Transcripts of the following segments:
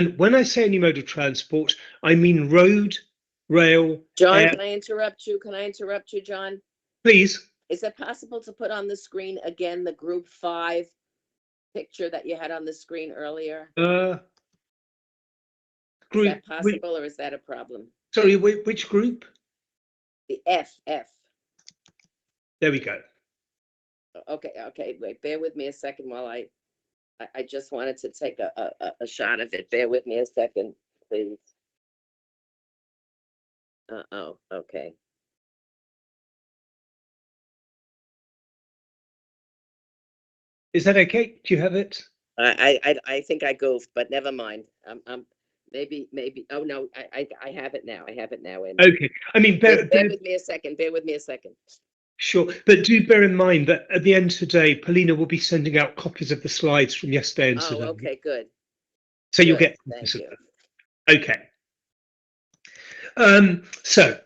And when I say any mode of transport, I mean road, rail, John, air. can I interrupt you? Can I interrupt you, John? Please. Is it possible to put on the screen again the group 5 picture that you had on the screen earlier? Is that possible or is that a problem? Sorry, which group? The F. There we go. Okay, wait, bear with me a second while I just wanted to take a shot of it. Bear with me a second, please. Oh, okay. Is that okay? Do you have it? I think I goofed, but never mind. Maybe. Oh no, I have it now. Okay. I mean, bear with me a second. Sure, but do bear in mind that at the end today, Paulina will be sending out copies of the slides from yesterday and today. Oh, okay, good. So you'll get copies of them. Okay. So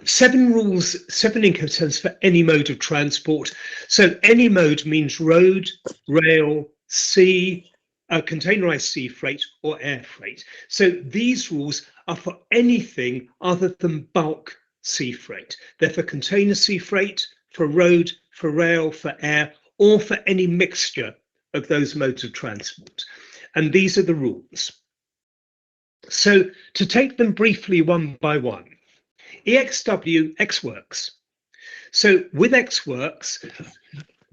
7 rules, 7 Incoterms for any mode of transport. So any mode means road, rail, sea, containerized sea freight or air freight. So these rules are for anything other than bulk sea freight. They're for container sea freight, for road, for rail, for air, or for any mixture of those modes of transport. And these are the rules. So to take them briefly one by one, EXW XWorks. So with XWorks,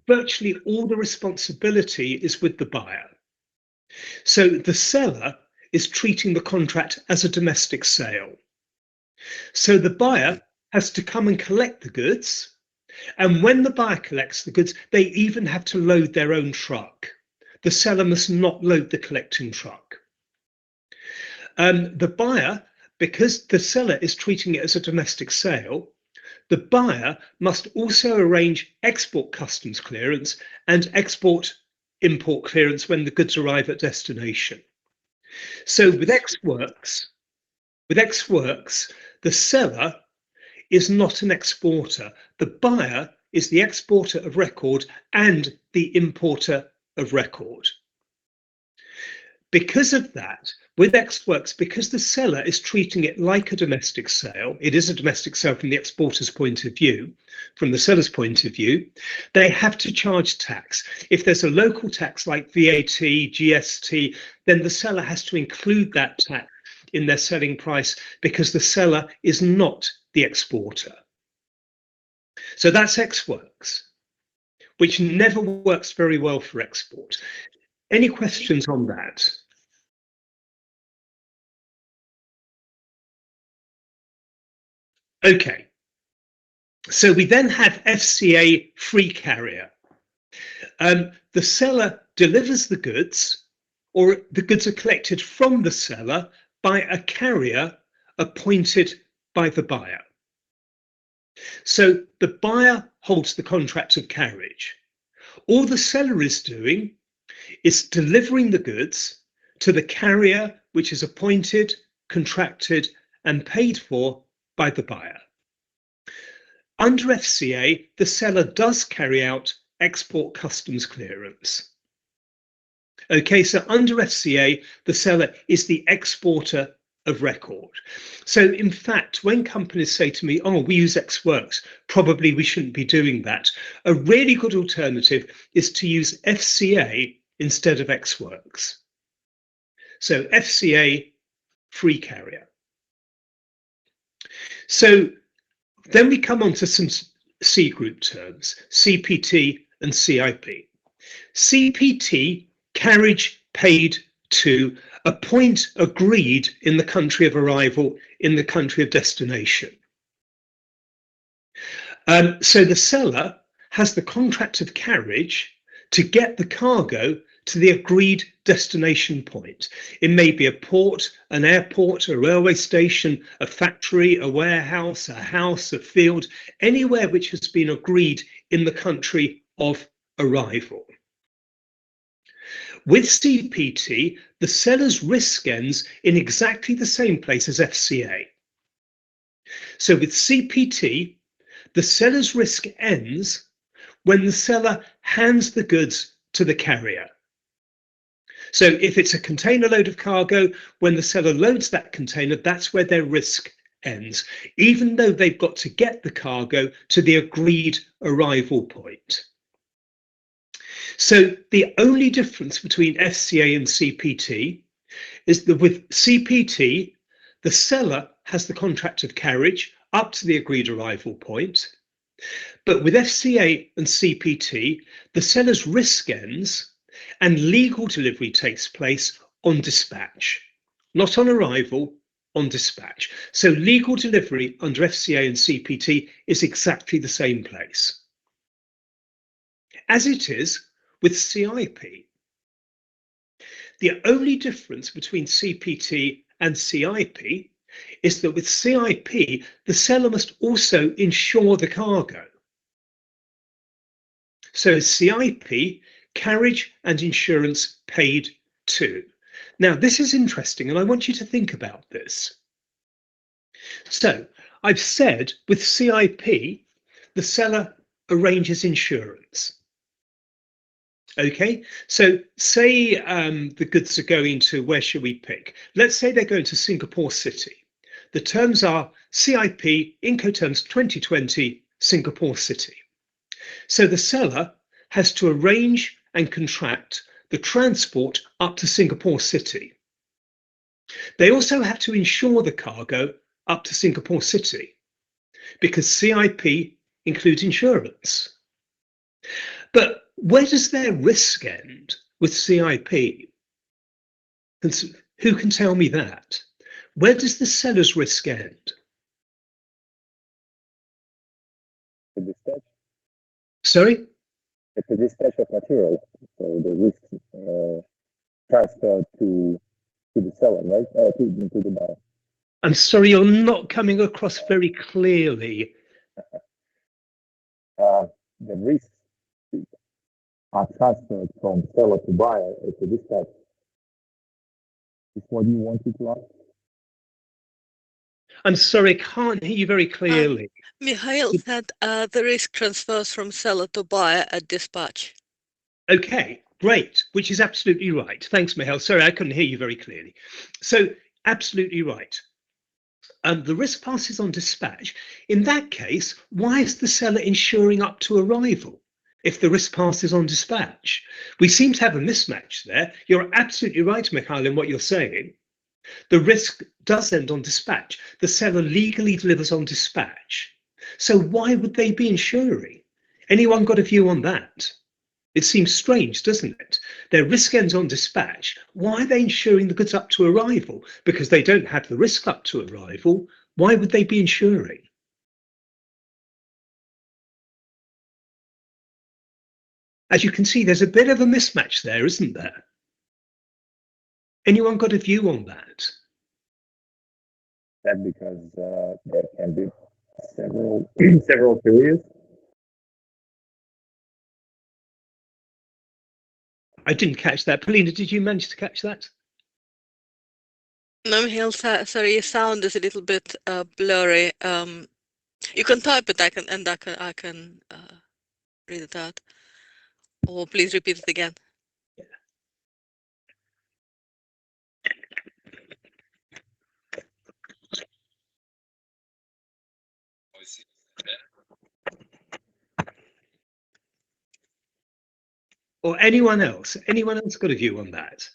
virtually all the responsibility is with the buyer. So the seller is treating the contract as a domestic sale. So the buyer has to come and collect the goods. And when the buyer collects the goods, they even have to load their own truck. The seller must not load the collecting truck. The buyer, because the seller is treating it as a domestic sale, the buyer must also arrange export customs clearance and export import clearance when the goods arrive at destination. So with XWorks, the seller is not an exporter. The buyer is the exporter of record and the importer of record. Because of that, with XWorks, because the seller is treating it like a domestic sale, it is a domestic sale from the exporter's point of view, from the seller's point of view, they have to charge tax. If there's a local tax like VAT, GST, then the seller has to include that tax in their selling price because the seller is not the exporter. So that's XWorks, which never works very well for export. Any questions on that? Okay, so we then have FCA free carrier. The seller delivers the goods, or the goods are collected from the seller by a carrier appointed by the buyer. So the buyer holds the contract of carriage. All the seller is doing is delivering the goods to the carrier which is appointed, contracted, and paid for by the buyer. Under FCA, the seller does carry out export customs clearance. Okay, so under FCA, the seller is the exporter of record. So in fact, when companies say to me, oh, we use XWorks, probably we shouldn't be doing that. A really good alternative is to use FCA instead of XWorks. So FCA free carrier. So then we come on to some C group terms, CPT and CIP. CPT, carriage paid to a point agreed in the country of arrival, in the country of destination. So the seller has the contract of carriage to get the cargo to the agreed destination point. It may be a port, an airport, a railway station, a factory, a warehouse, a house, a field, anywhere which has been agreed in the country of arrival. With CPT, the seller's risk ends in exactly the same place as FCA. So with CPT, the seller's risk ends when the seller hands the goods to the carrier. So if it's a container load of cargo, when the seller loads that container, that's where their risk ends, even though they've got to get the cargo to the agreed arrival point. So the only difference between FCA and CPT is that with CPT, the seller has the contract of carriage up to the agreed arrival point. But with FCA and CPT, the seller's risk ends and legal delivery takes place on dispatch, not on arrival, on dispatch. So legal delivery under FCA and CPT is exactly the same place, as it is with CIP. The only difference between CPT and CIP is that with CIP, the seller must also insure the cargo. So CIP, carriage and insurance paid too. Now, this is interesting, and I want you to think about this. So I've said with CIP, the seller arranges insurance. Okay, so say the goods are going to, where should we pick? Let's say they're going to Singapore City. The terms are CIP, Incoterms 2020, Singapore City. So the seller has to arrange and contract the transport up to Singapore City. They also have to insure the cargo up to Singapore City because CIP includes insurance. But where does their risk end with CIP? Who can tell me that? Where does the seller's risk end? The dispatch. Sorry? It's the dispatch of materials, so the risk transferred to the seller, right? To the buyer. I'm sorry, you're not coming across very clearly. The risks are transferred from seller to buyer at the dispatch. Is what you wanted to ask? I'm sorry, I can't hear you very clearly. Mihail said the risk transfers from seller to buyer at dispatch. Okay, great, which is absolutely right. Thanks, Mihail. Sorry, I couldn't hear you very clearly. So, absolutely right. The risk passes on dispatch. In that case, why is the seller insuring up to arrival if the risk passes on dispatch? We seem to have a mismatch there. You're absolutely right, Mihail, in what you're saying. The risk does end on dispatch. The seller legally delivers on dispatch. So why would they be insuring? Anyone got a view on that? It seems strange, doesn't it? Their risk ends on dispatch. Why are they insuring the goods up to arrival? Because they don't have the risk up to arrival. Why would they be insuring? As you can see, there's a bit of a mismatch there, isn't there? Anyone got a view on that? That because there can be several periods. I didn't catch that. Polina, did you manage to catch that? No, Mihail, sorry, your sound is a little bit blurry. You can type it, I can read it out. Or please repeat it again. Or anyone else? Anyone else got a view on that?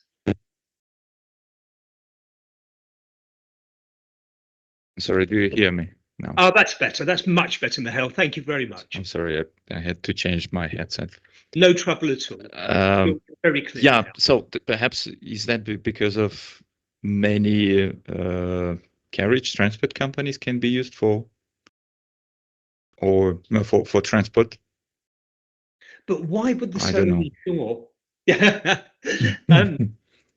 Sorry, do you hear me now? Oh, that's better. That's much better, Mihail. Thank you very much. I'm sorry, I had to change my headset. No trouble at all. You're very clear. Yeah, now. so perhaps is that because of many carriage transport companies can be used for transport? But why would the I seller don't know. insure? Yeah.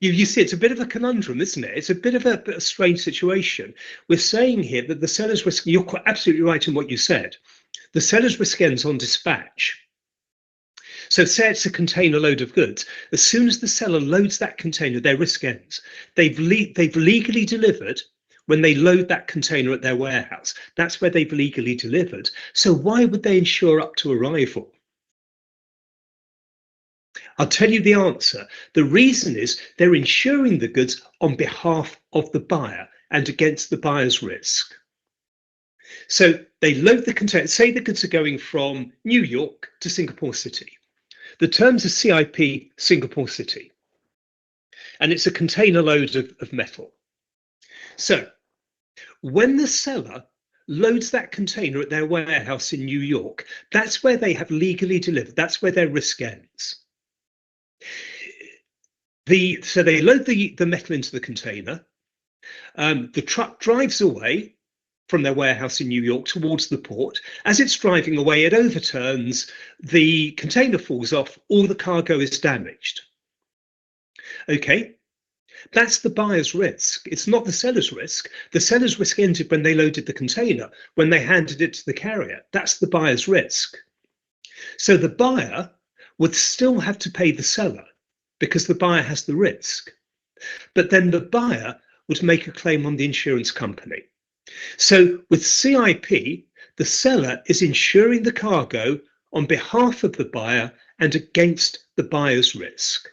You see, it's a bit of a conundrum, isn't it? It's a bit of a strange situation. We're saying here that the seller's risk, you're absolutely right in what you said. The seller's risk ends on dispatch. So say it's a container load of goods. As soon as the seller loads that container, their risk ends. They've legally delivered when they load that container at their warehouse. That's where they've legally delivered. So why would they insure up to arrival? I'll tell you the answer. The reason is they're insuring the goods on behalf of the buyer and against the buyer's risk. So they load the container, say the goods are going from New York to Singapore City. The terms are CIP Singapore City, and it's a container load of metal. So when the seller loads that container at their warehouse in New York, that's where they have legally delivered. That's where their risk ends. So they load the metal into the container. The truck drives away from their warehouse in New York towards the port. As it's driving away, it overturns, the container falls off, all the cargo is damaged. Okay, that's the buyer's risk. It's not the seller's risk. The seller's risk ended when they loaded the container, when they handed it to the carrier. That's the buyer's risk. So the buyer would still have to pay the seller because the buyer has the risk. But then the buyer would make a claim on the insurance company. So with CIP, the seller is insuring the cargo on behalf of the buyer and against the buyer's risk.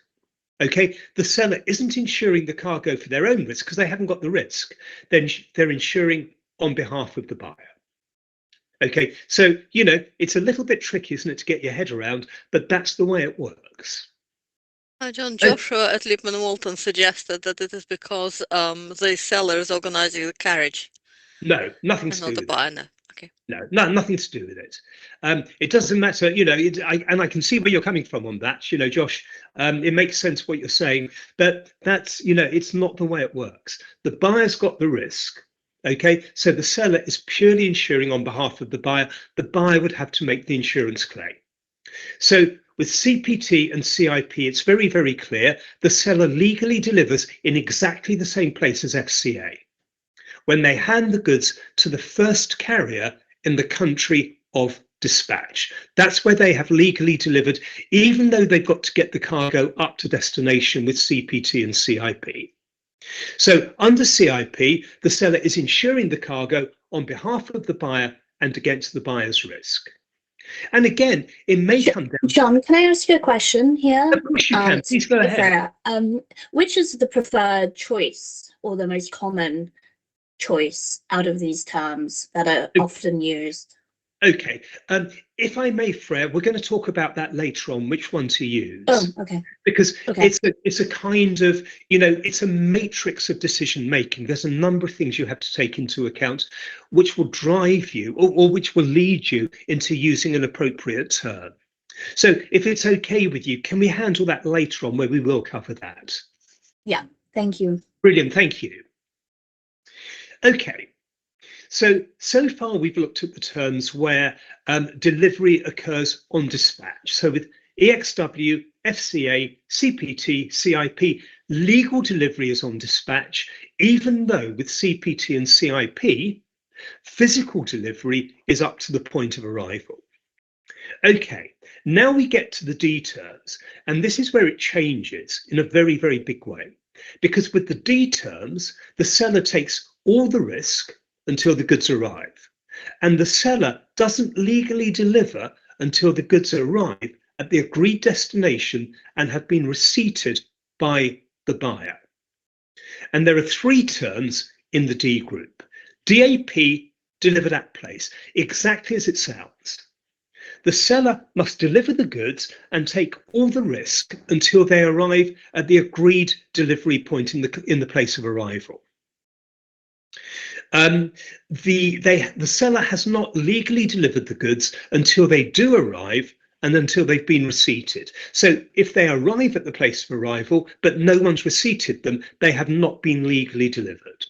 Okay, the seller isn't insuring the cargo for their own risk because they haven't got the risk. Then they're insuring on behalf of the buyer. Okay, so, you know, it's a little bit tricky, isn't it, to get your head around, but that's the way it works. John, Joshua at Lipman Walton suggested that it is because the seller is organizing the carriage No, nothing and to not do the with buyer. it. No. Okay. No, nothing to do with it. It doesn't matter, you know, and I can see where you're coming from on that, you know, Josh. It makes sense what you're saying, but that's, you know, it's not the way it works. The buyer's got the risk. Okay, so the seller is purely insuring on behalf of the buyer. The buyer would have to make the insurance claim. So with CPT and CIP, it's very, very clear. The seller legally delivers in exactly the same place as FCA when they hand the goods to the first carrier in the country of dispatch. That's where they have legally delivered, even though they've got to get the cargo up to destination with CPT and CIP. So under CIP, the seller is insuring the cargo on behalf of the buyer and against the buyer's risk. And again, it may come down. John, can I ask you a question here? Of course you can. Please go ahead. Which is the preferred choice or the most common choice out of these terms that are often used? Okay, if I may, Freya, we're going to talk about that later on, which one to use. Oh, okay. Because Okay. it's a kind of, you know, it's a matrix of decision making. There's a number of things you have to take into account, which will drive you or which will lead you into using an appropriate term. So if it's okay with you, can we handle that later on where we will cover that? Yeah, thank you. Brilliant, thank you. Okay, so far we've looked at the terms where delivery occurs on dispatch. So with EXW, FCA, CPT, CIP, legal delivery is on dispatch, even though with CPT and CIP, physical delivery is up to the point of arrival. Okay, now we get to the D terms, and this is where it changes in a very, very big way. Because with the D terms, the seller takes all the risk until the goods arrive, and the seller doesn't legally deliver until the goods arrive at the agreed destination and have been receipted by the buyer. And there are three terms in the D group. DAP, delivered at place, exactly as it sounds. The seller must deliver the goods and take all the risk until they arrive at the agreed delivery point in the place of arrival. The seller has not legally delivered the goods until they do arrive and until they've been receipted. So if they arrive at the place of arrival, but no one's receipted them, they have not been legally delivered.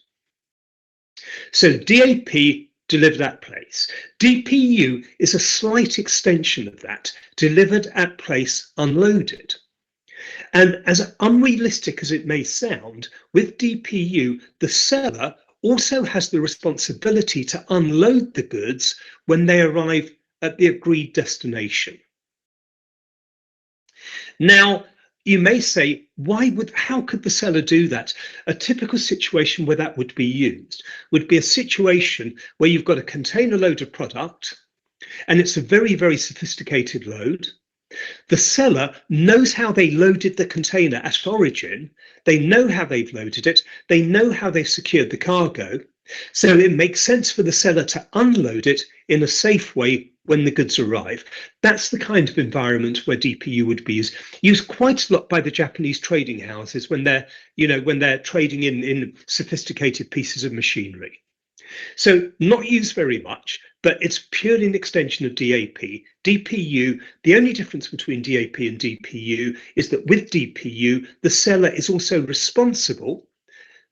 So DAP, delivered at place. DPU is a slight extension of that, delivered at place, unloaded. And as unrealistic as it may sound, with DPU, the seller also has the responsibility to unload the goods when they arrive at the agreed destination. Now, you may say, how could the seller do that? A typical situation where that would be used would be a situation where you've got a container load of product and it's a very, very sophisticated load. The seller knows how they loaded the container at origin. They know how they've loaded it. They know how they've secured the cargo. So it makes sense for the seller to unload it in a safe way when the goods arrive. That's the kind of environment where DPU would be used quite a lot by the Japanese trading houses when they're, when they're trading in sophisticated pieces of machinery. So not used very much, but it's purely an extension of DAP. DPU, the only difference between DAP and DPU is that with DPU, the seller is also responsible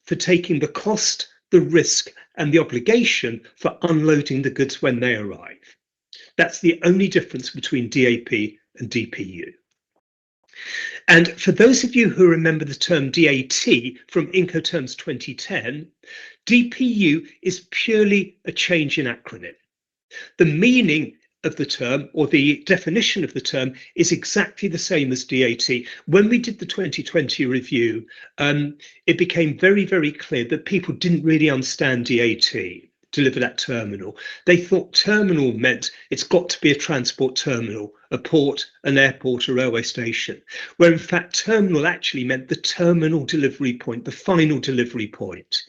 for taking the cost, the risk, and the obligation for unloading the goods when they arrive. That's the only difference between DAP and DPU. And for those of you who remember the term DAT from Incoterms 2010, DPU is purely a change in acronym. The meaning of the term, or the definition of the term, is exactly the same as DAT. When we did the 2020 review, it became very, very clear that people didn't really understand DAT, delivered at terminal. They thought terminal meant it's got to be a transport terminal, a port, an airport, a railway station, where in fact terminal actually meant the terminal delivery point, the final delivery point.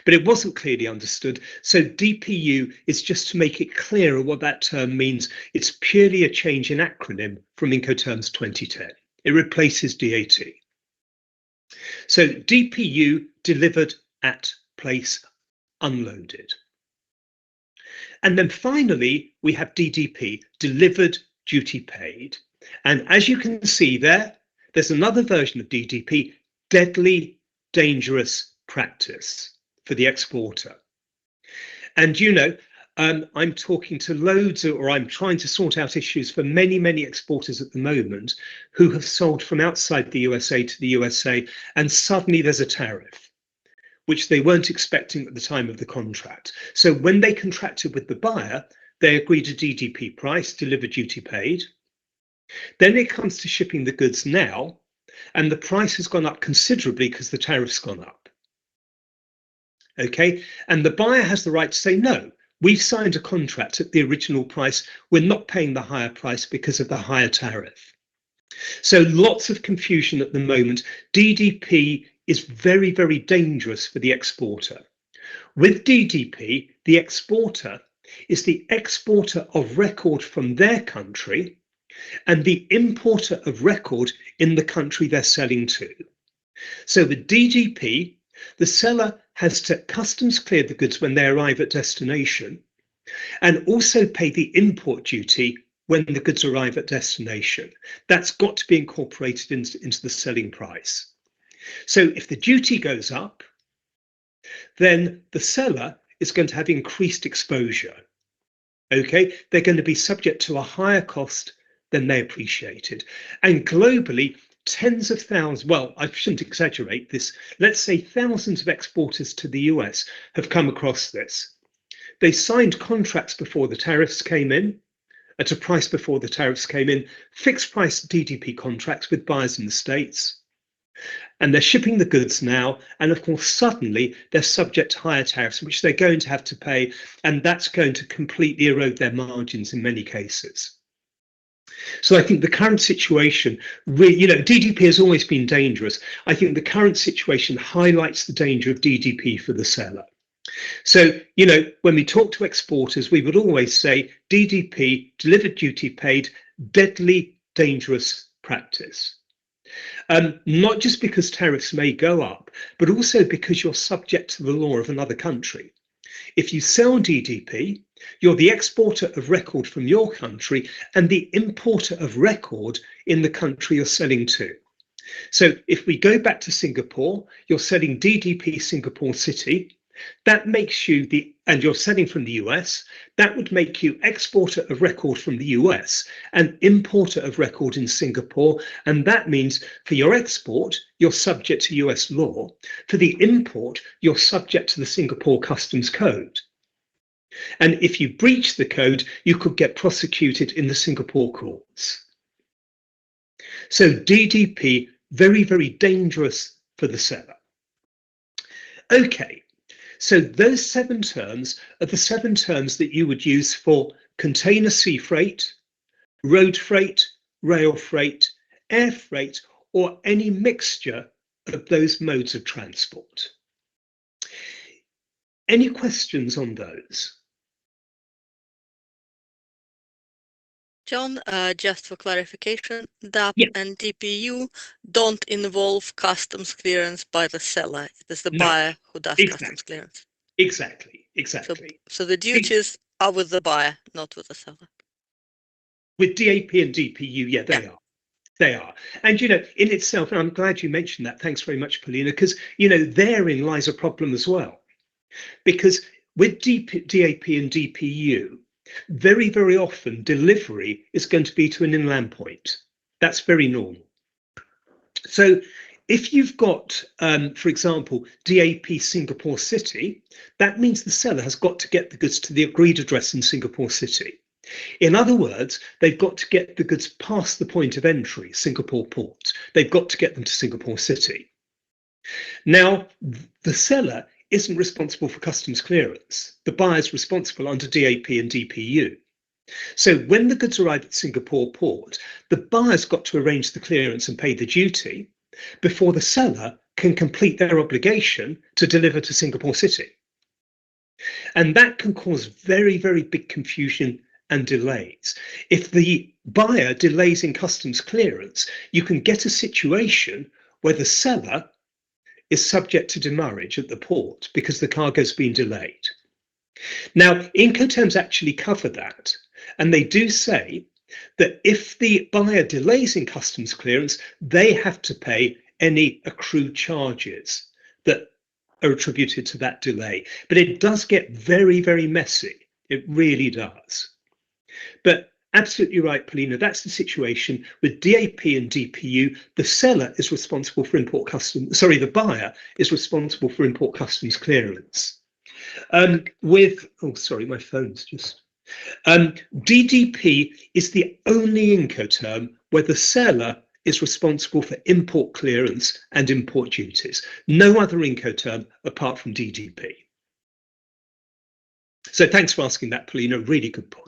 But it wasn't clearly understood. So DPU is just to make it clearer what that term means. It's purely a change in acronym from Incoterms 2010. It replaces DAT. So DPU, delivered at place, unloaded. And then finally, we have DDP, delivered, duty paid. And as you can see there, there's another version of DDP, deadly, dangerous practice for the exporter. And I'm talking to loads, or I'm trying to sort out issues for many, many exporters at the moment who have sold from outside the USA to the USA, and suddenly there's a tariff, which they weren't expecting at the time of the contract. So when they contracted with the buyer, they agreed a DDP price, delivered, duty paid. Then it comes to shipping the goods now, and the price has gone up considerably because the tariff's gone up. Okay, and the buyer has the right to say, no, we've signed a contract at the original price. We're not paying the higher price because of the higher tariff. So lots of confusion at the moment. DDP is very, very dangerous for the exporter. With DDP, the exporter is the exporter of record from their country and the importer of record in the country they're selling to. So with DDP, the seller has to customs clear the goods when they arrive at destination and also pay the import duty when the goods arrive at destination. That's got to be incorporated into the selling price. So if the duty goes up, then the seller is going to have increased exposure. Okay, they're going to be subject to a higher cost than they appreciated. And globally, tens of thousands, well, I shouldn't exaggerate this, let's say thousands of exporters to the US have come across this. They signed contracts before the tariffs came in, at a price before the tariffs came in, fixed price DDP contracts with buyers in the States. And they're shipping the goods now, and of course, suddenly they're subject to higher tariffs, which they're going to have to pay, and that's going to completely erode their margins in many cases. So I think the current situation, DDP has always been dangerous. I think the current situation highlights the danger of DDP for the seller. So, when we talk to exporters, we would always say DDP, delivered, duty paid, deadly, dangerous practice. Not just because tariffs may go up, but also because you're subject to the law of another country. If you sell DDP, you're the exporter of record from your country and the importer of record in the country you're selling to. So if we go back to Singapore, you're selling DDP Singapore City. That makes you and you're selling from the US, that would make you exporter of record from the US and importer of record in Singapore. And that means for your export, you're subject to US law. For the import, you're subject to the Singapore Customs Code. And if you breach the code, you could get prosecuted in the Singapore courts. So DDP, very, very dangerous for the seller. Okay. So those 7 terms are the 7 terms that you would use for container sea freight, road freight, rail freight, air freight, or any mixture of those modes of transport. Any questions on those? John, just for clarification, DAP Yeah. and DPU don't involve customs clearance by the seller. It is the No, buyer who does exactly. customs clearance. Exactly. So the duties are with the buyer, not with the seller. With DAP and DPU, yeah, they are. They are. And, in itself, and I'm glad you mentioned that. Thanks very much, Paulina, because, therein lies a problem as well. Because with DAP and DPU, very, very often delivery is going to be to an inland point. That's very normal. So if you've got, for example, DAP Singapore City, that means the seller has got to get the goods to the agreed address in Singapore City. In other words, they've got to get the goods past the point of entry, Singapore Port. They've got to get them to Singapore City. Now, the seller isn't responsible for customs clearance. The buyer's responsible under DAP and DPU. So when the goods arrive at Singapore Port, the buyer's got to arrange the clearance and pay the duty before the seller can complete their obligation to deliver to Singapore City. And that can cause very, very big confusion and delays. If the buyer delays in customs clearance, you can get a situation where the seller is subject to demurrage at the port because the cargo's been delayed. Now, Incoterms actually cover that, and they do say that if the buyer delays in customs clearance, they have to pay any accrued charges that are attributed to that delay. But it does get very, very messy. It really does. But absolutely right, Paulina, that's the situation with DAP and DPU. The seller is responsible for the buyer is responsible for import customs clearance. My phone's just. DDP is the only Incoterm where the seller is responsible for import clearance and import duties. No other Incoterm apart from DDP. So thanks for asking that, Paulina. Really good point.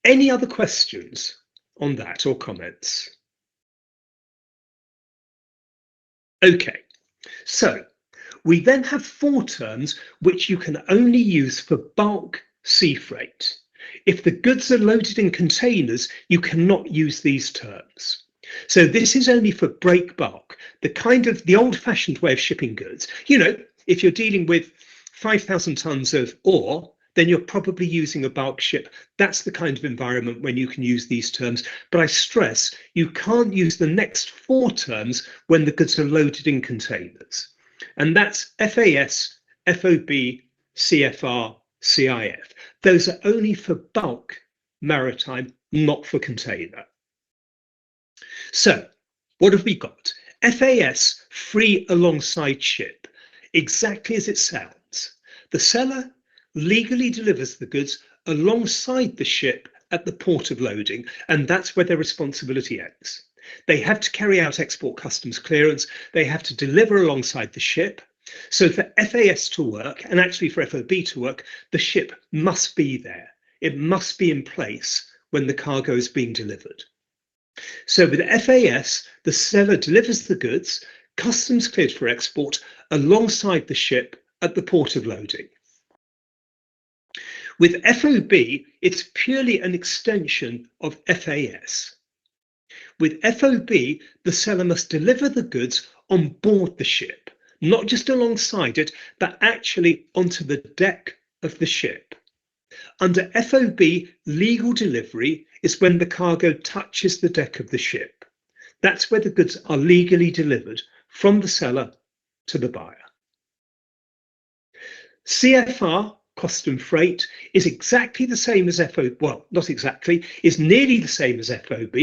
Any other questions on that or comments? Okay, so we then have 4 terms which you can only use for bulk sea freight. If the goods are loaded in containers, you cannot use these terms. So this is only for break bulk, the old-fashioned way of shipping goods. If you're dealing with 5,000 tons of ore, then you're probably using a bulk ship. That's the kind of environment when you can use these terms. But I stress, you can't use the next 4 terms when the goods are loaded in containers. And that's FAS, FOB, CFR, CIF. Those are only for bulk maritime, not for container. So what have we got? FAS, free alongside ship, exactly as it sounds. The seller legally delivers the goods alongside the ship at the port of loading, and that's where their responsibility ends. They have to carry out export customs clearance. They have to deliver alongside the ship. So for FAS to work, and actually for FOB to work, the ship must be there. It must be in place when the cargo is being delivered. So with FAS, the seller delivers the goods, customs cleared for export, alongside the ship at the port of loading. With FOB, it's purely an extension of FAS. With FOB, the seller must deliver the goods on board the ship, not just alongside it, but actually onto the deck of the ship. Under FOB, legal delivery is when the cargo touches the deck of the ship. That's where the goods are legally delivered from the seller to the buyer. CFR, cost and freight, is exactly the same as FOB, well, not exactly, is nearly the same as FOB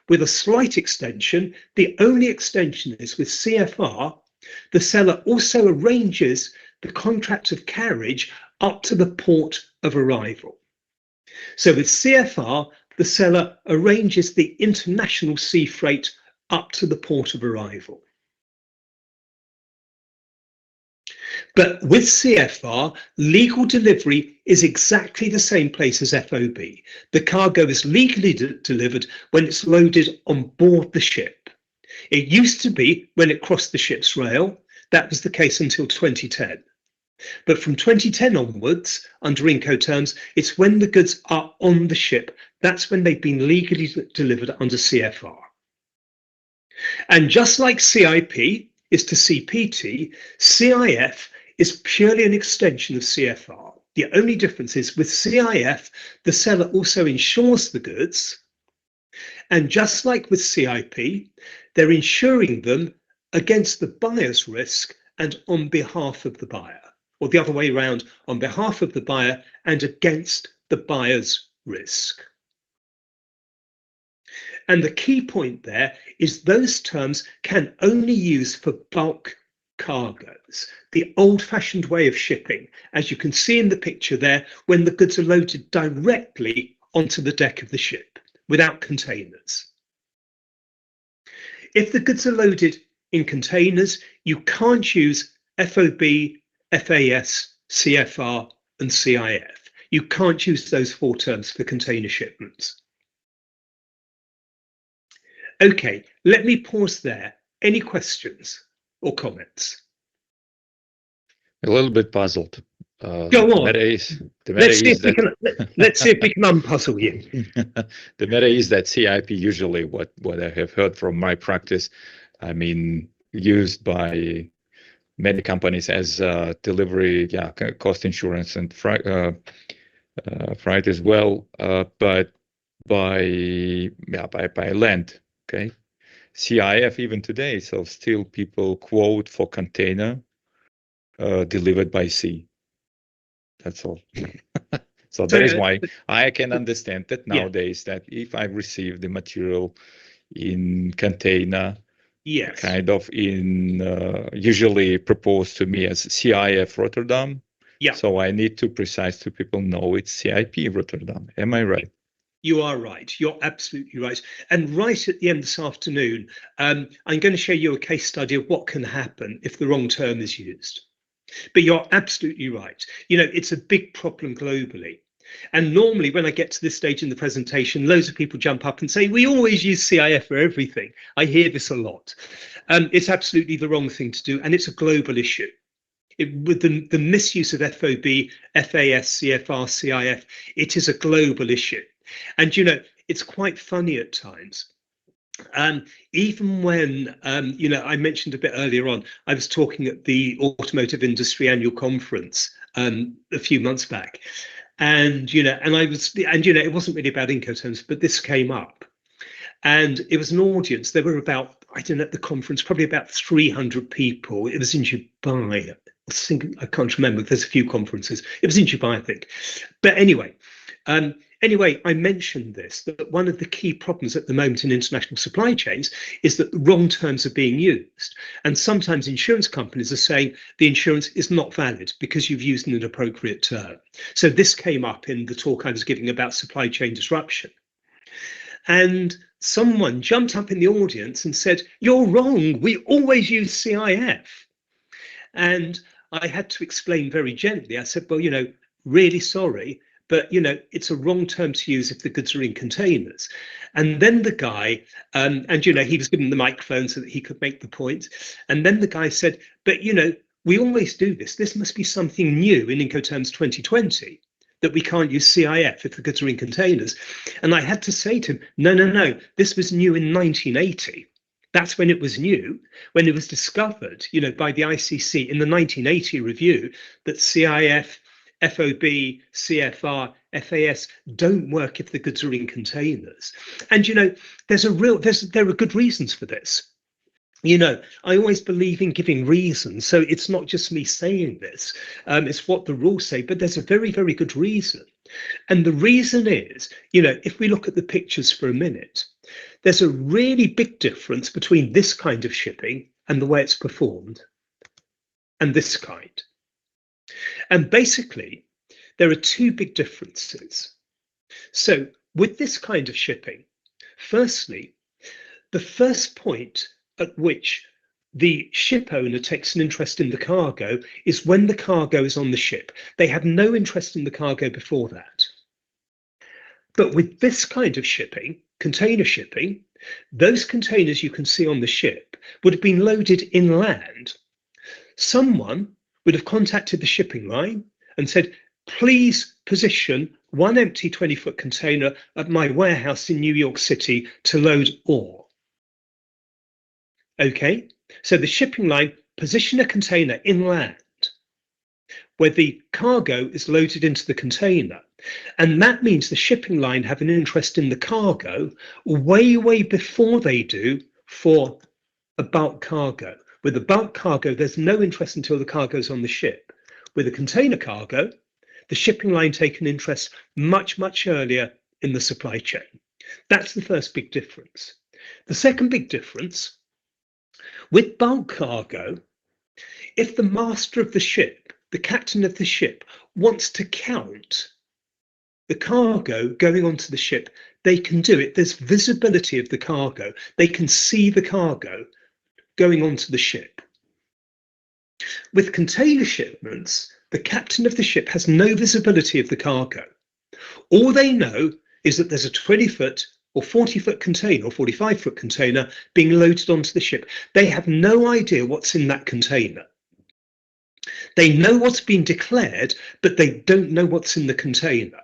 with a slight extension. The only extension is with CFR, the seller also arranges the contract of carriage up to the port of arrival. So with CFR, the seller arranges the international sea freight up to the port of arrival. But with CFR, legal delivery is exactly the same place as FOB. The cargo is legally delivered when it's loaded on board the ship. It used to be when it crossed the ship's rail. That was the case until 2010. But from 2010 onwards, under Incoterms, it's when the goods are on the ship. That's when they've been legally delivered under CFR. And just like CIP is to CPT, CIF is purely an extension of CFR. The only difference is with CIF, the seller also insures the goods. And just like with CIP, they're insuring them against the buyer's risk and on behalf of the buyer, or the other way around, on behalf of the buyer and against the buyer's risk. And the key point there is those terms can only use for bulk cargoes, the old-fashioned way of shipping, as you can see in the picture there, when the goods are loaded directly onto the deck of the ship without containers. If the goods are loaded in containers, you can't use FOB, FAS, CFR, and CIF. You can't use those four terms for container shipments. Okay, let me pause there. Any questions or comments? A little bit puzzled. Go on. Let's see if we can unpuzzle you. The matter is that CIP usually, what I have heard from my practice, I mean, used by many companies as delivery, cost insurance and freight as well, but by land. Okay, CIF even today, so still people quote for container delivered by sea. That's all. So that is why I can understand that nowadays that if I receive the material in container, kind of in usually proposed to me as CIF Rotterdam. Yeah. So I need to precise to people know it's CIP Rotterdam. Am I right? You are right. You're absolutely right. And right at the end this afternoon, I'm going to show you a case study of what can happen if the wrong term is used. But you're absolutely right. You know, it's a big problem globally. And normally when I get to this stage in the presentation, loads of people jump up and say, we always use CIF for everything. I hear this a lot. It's absolutely the wrong thing to do. And it's a global issue. With the misuse of FOB, FAS, CFR, CIF, it is a global issue. And, you know, it's quite funny at times. Even when, you know, I mentioned a bit earlier on, I was talking at the Automotive Industry Annual Conference a few months back. And, you know, it wasn't really about Incoterms, but this came up. And it was an audience. There were about, I don't know, at the conference, probably about 300 people. It was in Dubai. I can't remember. There's a few conferences. It was in Dubai, I think. But anyway, I mentioned this, that one of the key problems at the moment in international supply chains is that the wrong terms are being used. And sometimes insurance companies are saying the insurance is not valid because you've used an inappropriate term. So this came up in the talk I was giving about supply chain disruption. And someone jumped up in the audience and said, you're wrong, we always use CIF. And I had to explain very gently. I said, well, you know, really sorry, but, you know, it's a wrong term to use if the goods are in containers. And then the guy, and, you know, he was given the microphone so that he could make the point. And then the guy said, but, you know, we always do this. This must be something new in Incoterms 2020, that we can't use CIF if the goods are in containers. And I had to say to him, no, this was new in 1980. That's when it was new, when it was discovered, you know, by the ICC in the 1980 review that CIF, FOB, CFR, FAS don't work if the goods are in containers. And, you know, there are good reasons for this. You know, I always believe in giving reasons. So it's not just me saying this, it's what the rules say, but there's a very, very good reason. And the reason is, you know, if we look at the pictures for a minute, there's a really big difference between this kind of shipping and the way it's performed and this kind. And basically, there are two big differences. So with this kind of shipping, firstly, the first point at which the ship owner takes an interest in the cargo is when the cargo is on the ship. They have no interest in the cargo before that. But with this kind of shipping, container shipping, those containers you can see on the ship would have been loaded inland. Someone would have contacted the shipping line and said, please position one empty 20-foot container at my warehouse in New York City to load ore. Okay, so the shipping line position a container inland where the cargo is loaded into the container. And that means the shipping line have an interest in the cargo way before they do for a bulk cargo. With a bulk cargo, there's no interest until the cargo's on the ship. With a container cargo, the shipping line take an interest much earlier in the supply chain. That's the first big difference. The second big difference, with bulk cargo, if the master of the ship, the captain of the ship, wants to count the cargo going onto the ship, they can do it. There's visibility of the cargo. They can see the cargo going onto the ship. With container shipments, the captain of the ship has no visibility of the cargo. All they know is that there's a 20-foot or 40-foot container or 45-foot container being loaded onto the ship. They have no idea what's in that container. They know what's been declared, but they don't know what's in the container.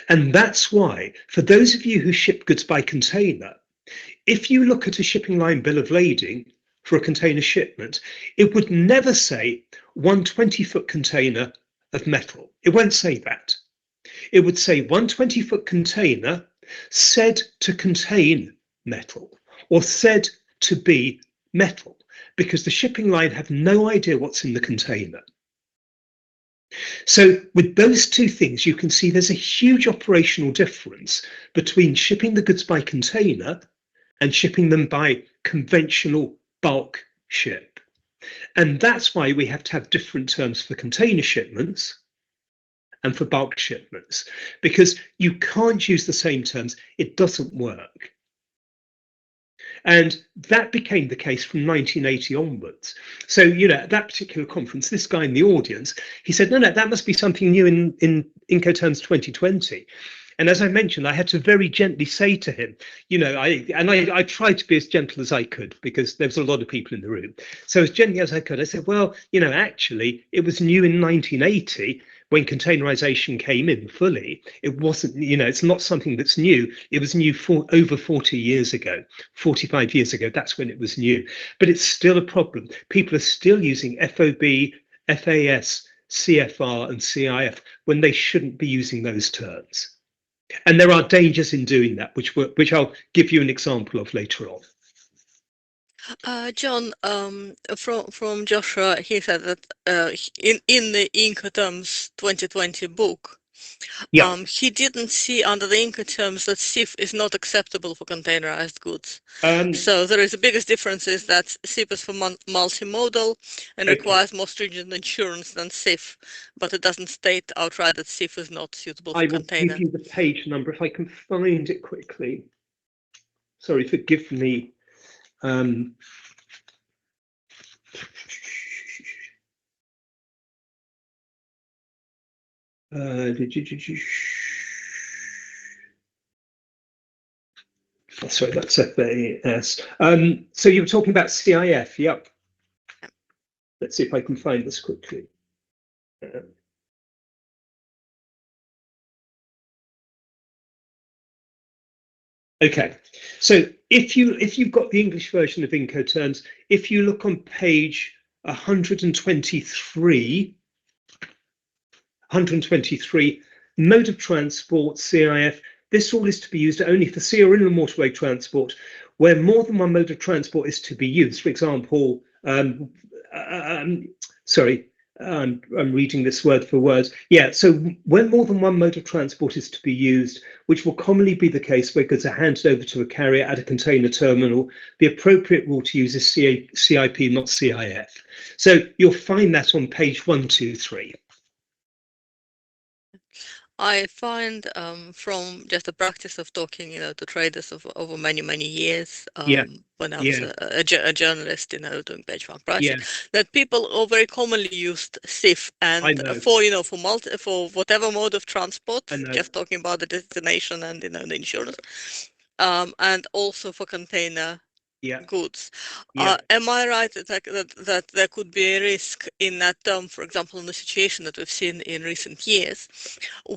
And that's why, for those of you who ship goods by container, if you look at a shipping line bill of lading for a container shipment, it would never say 1 20-foot container of metal. It won't say that. It would say 1 20-foot container said to contain metal or said to be metal, because the shipping line have no idea what's in the container. So with those two things, you can see there's a huge operational difference between shipping the goods by container and shipping them by conventional bulk ship. And that's why we have to have different terms for container shipments and for bulk shipments, because you can't use the same terms. It doesn't work. And that became the case from 1980 onwards. So, you know, at that particular conference, this guy in the audience, he said, no, that must be something new in Incoterms 2020. And as I mentioned, I had to very gently say to him, you know, I tried to be as gentle as I could because there was a lot of people in the room. So as gently as I could, I said, well, you know, actually, it was new in 1980 when containerization came in fully. It wasn't, you know, it's not something that's new. It was new for over 40 years ago, 45 years ago. That's when it was new. But it's still a problem. People are still using FOB, FAS, CFR, and CIF when they shouldn't be using those terms. And there are dangers in doing that, which I'll give you an example of later on. John, from Joshua, he said that in the Incoterms 2020 book, Yeah. he didn't see under the Incoterms that SIF is not acceptable for containerized goods. So there is the biggest difference is that SIF is for multimodal and Okay. requires more stringent insurance than SIF, but it doesn't state outright that SIF is not suitable for I will container. give you the page number if I can find it quickly. Sorry, forgive me. Sorry, that's FAS. So you were talking about CIF, yep. Let's see if I can find this quickly. Okay, so if you've got the English version of Incoterms, if you look on page 123, mode of transport, CIF, this all is to be used only for sea or inland waterway transport, where more than one mode of transport is to be used. For example, sorry, I'm reading this word for word. Yeah, so when more than one mode of transport is to be used, which will commonly be the case where goods are handed over to a carrier at a container terminal, the appropriate rule to use is CIP, not CIF. So you'll find that on page 123. I find from just the practice of talking, to traders over many years, Yeah, when I was yeah, a journalist, doing benchmark pricing, yeah. that people all very commonly used SIF I and know, for whatever mode of transport, I know. just talking about the destination and the insurance, and also for container Yeah, goods. yeah, Am I right that there could be a risk in that term, for example, in the situation that we've seen in recent years,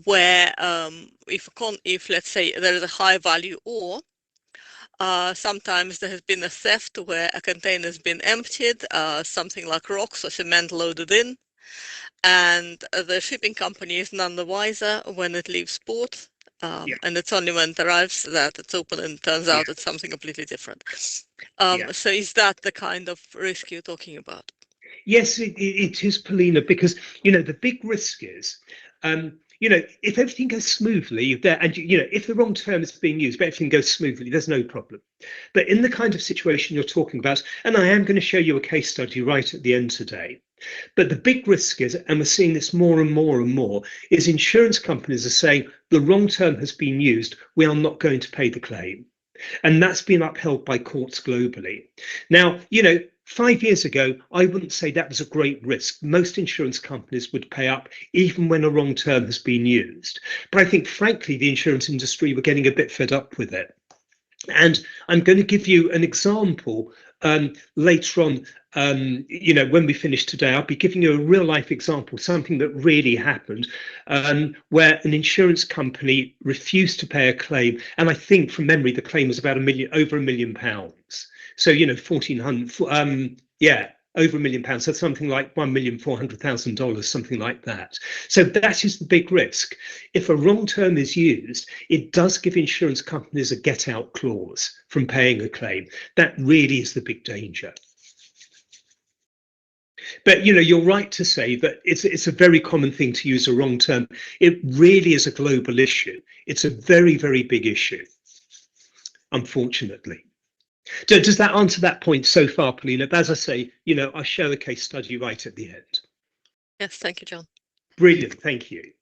where if let's say there is a high value ore, sometimes there has been a theft where a container has been emptied, something like rocks or cement loaded in, and the shipping company is none the wiser when it leaves port. yeah, And it's only when it arrives that it's open and turns yeah, out it's something completely different. yeah. So is that the kind of risk you're talking about? Yes, it is, Polina, because the big risk is, if everything goes smoothly there, and if the wrong term is being used, but everything goes smoothly, there's no problem. But in the kind of situation you're talking about, and I am going to show you a case study right at the end today. But the big risk is, and we're seeing this more and more, is insurance companies are saying the wrong term has been used. We are not going to pay the claim. And that's been upheld by courts globally. Now, 5 years ago, I wouldn't say that was a great risk. Most insurance companies would pay up even when a wrong term has been used. But I think, frankly, the insurance industry were getting a bit fed up with it. And I'm going to give you an example later on. When we finish today, I'll be giving you a real life example, something that really happened, where an insurance company refused to pay a claim. And I think from memory, the claim was about over £1 million. So, 1,400, over £1 million. So something like $1,400,000, something like that. So that is the big risk. If a wrong term is used, it does give insurance companies a get out clause from paying a claim. That really is the big danger. But you're right to say that it's a very common thing to use a wrong term. It really is a global issue. It's a very, very big issue, unfortunately. Does that answer that point so far, Polina? But as I say, I show a case study right at the end. Yes, thank you, John. Brilliant, thank you.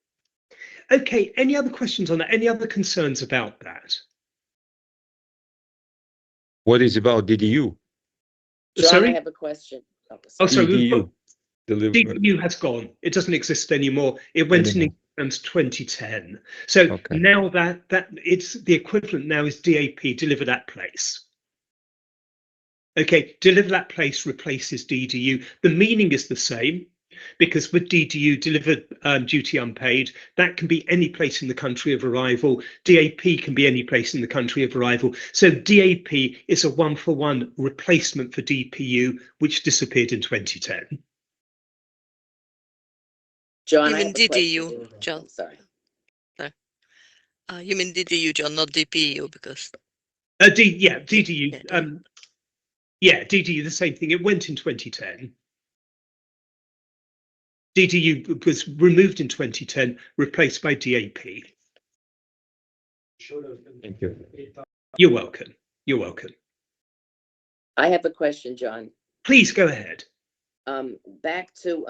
Okay, any other questions on that? Any other concerns about that? What is about DDU? John, Sorry? I have a question. Oh, sorry. DDU. DDU has gone. It doesn't exist anymore. It went in 2010. So Okay. now that it's the equivalent now is DAP, deliver that place. Okay, deliver that place replaces DDU. The meaning is the same, because with DDU, delivered duty unpaid, that can be any place in the country of arrival. DAP can be any place in the country of arrival. So DAP is a one-for-one replacement for DPU, which disappeared in 2010. John, You I mean have a question. DDU, John? I'm sorry. You mean DDU, John, not DPU, because DDU. Yeah, DDU, the same thing. It went in 2010. DDU was removed in 2010, replaced by DAP. Thank you. You're welcome. You're welcome. I have a question, John. Please go ahead. Back to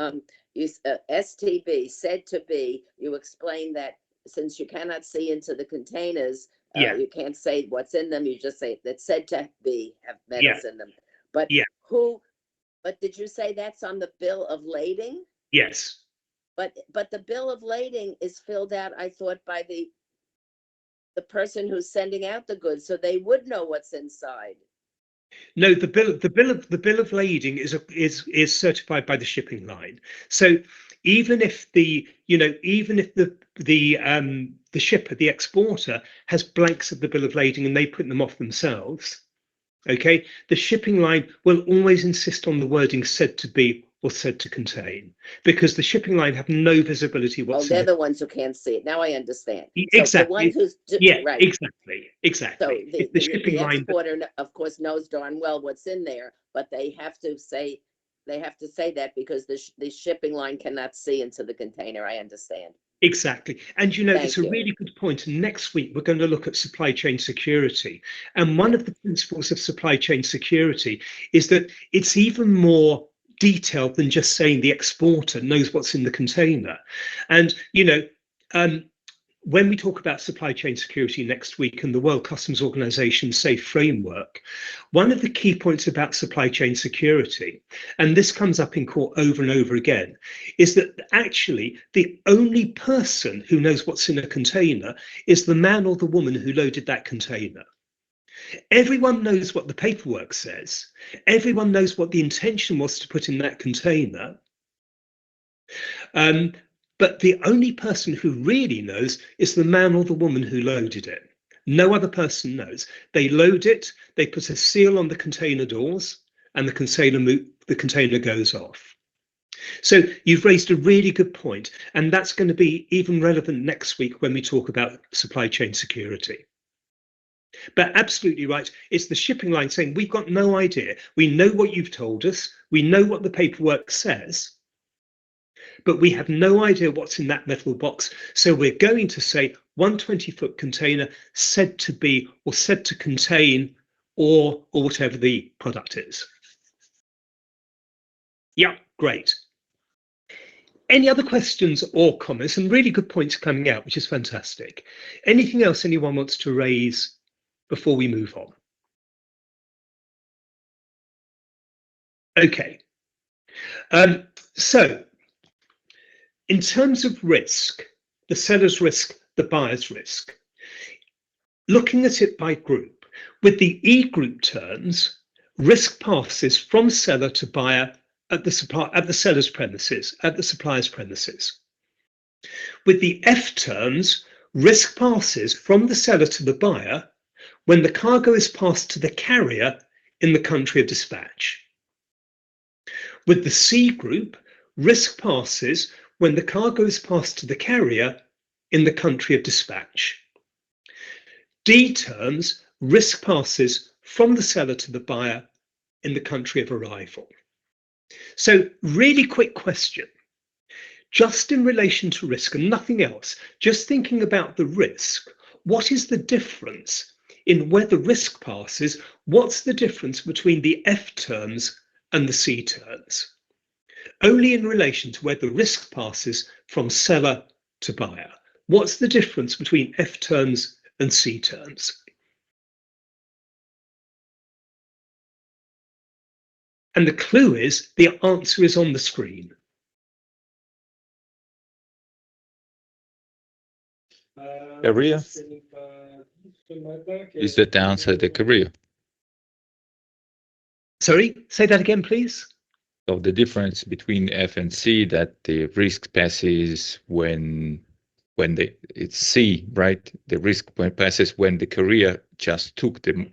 STB, said to be, you explained that since you cannot see into the containers, Yeah. you can't say what's in them. You just say that said to be have metals in them. But Yeah. but did you say that's on the bill of lading? Yes. But the bill of lading is filled out, I thought, by the person who's sending out the goods, so they would know what's inside. No, the bill of lading is certified by the shipping line. So even if the shipper, the exporter, has blanks of the bill of lading and they print them off themselves, okay, the shipping line will always insist on the wording said to be or said to contain, because the shipping line have no visibility Oh, whatsoever. they're the ones who can't see it. Now I understand. Exactly. So the ones who's right. Exactly. So the shipping line, exporter, of course, knows darn well what's in there, but they have to say that because the shipping line cannot see into the container. I understand. exactly. And it's a really good point. And next week we're going to look at supply chain security. And one of the principles of supply chain security is that it's even more detailed than just saying the exporter knows what's in the container. And when we talk about supply chain security next week and the World Customs Organization SAFE framework, one of the key points about supply chain security, and this comes up in court over and over again, is that actually the only person who knows what's in a container is the man or the woman who loaded that container. Everyone knows what the paperwork says. Everyone knows what the intention was to put in that container. But the only person who really knows is the man or the woman who loaded it. No other person knows. They load it, they put a seal on the container doors, and the container goes off. So you've raised a really good point, and that's going to be even relevant next week when we talk about supply chain security. But absolutely right, it's the shipping line saying, we've got no idea. We know what you've told us, we know what the paperwork says, but we have no idea what's in that metal box. So we're going to say 120-foot container said to be or said to contain or whatever the product is. Yeah, great. Any other questions or comments? And really good points coming out, which is fantastic. Anything else anyone wants to raise before we move on? Okay. So in terms of risk, the seller's risk, the buyer's risk, looking at it by group, with the E group terms, risk passes from seller to buyer at the seller's premises, at the supplier's premises. With the F terms, risk passes from the seller to the buyer when the cargo is passed to the carrier in the country of dispatch. With the C group, risk passes when the cargo is passed to the carrier in the country of dispatch. D terms, risk passes from the seller to the buyer in the country of arrival. So really quick question, just in relation to risk and nothing else, just thinking about the risk, what is the difference in where the risk passes? What's the difference between the F terms and the C terms? Only in relation to where the risk passes from seller to buyer. What's the difference between F terms and C terms? And the clue is, the answer is on the screen. Carrier? Is that the answer, the carrier? Sorry, say that again, please. So the difference between F and C, that the risk passes when it's C, right? The risk passes when the carrier just took the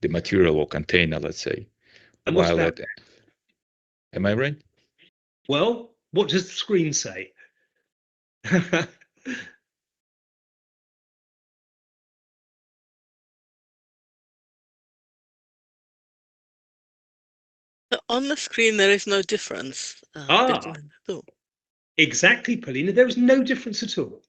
material or container, let's say. And While that, am I right? Well, what does the screen say? On the screen, there is no difference between the two. Exactly, Paulina. There is no difference at all.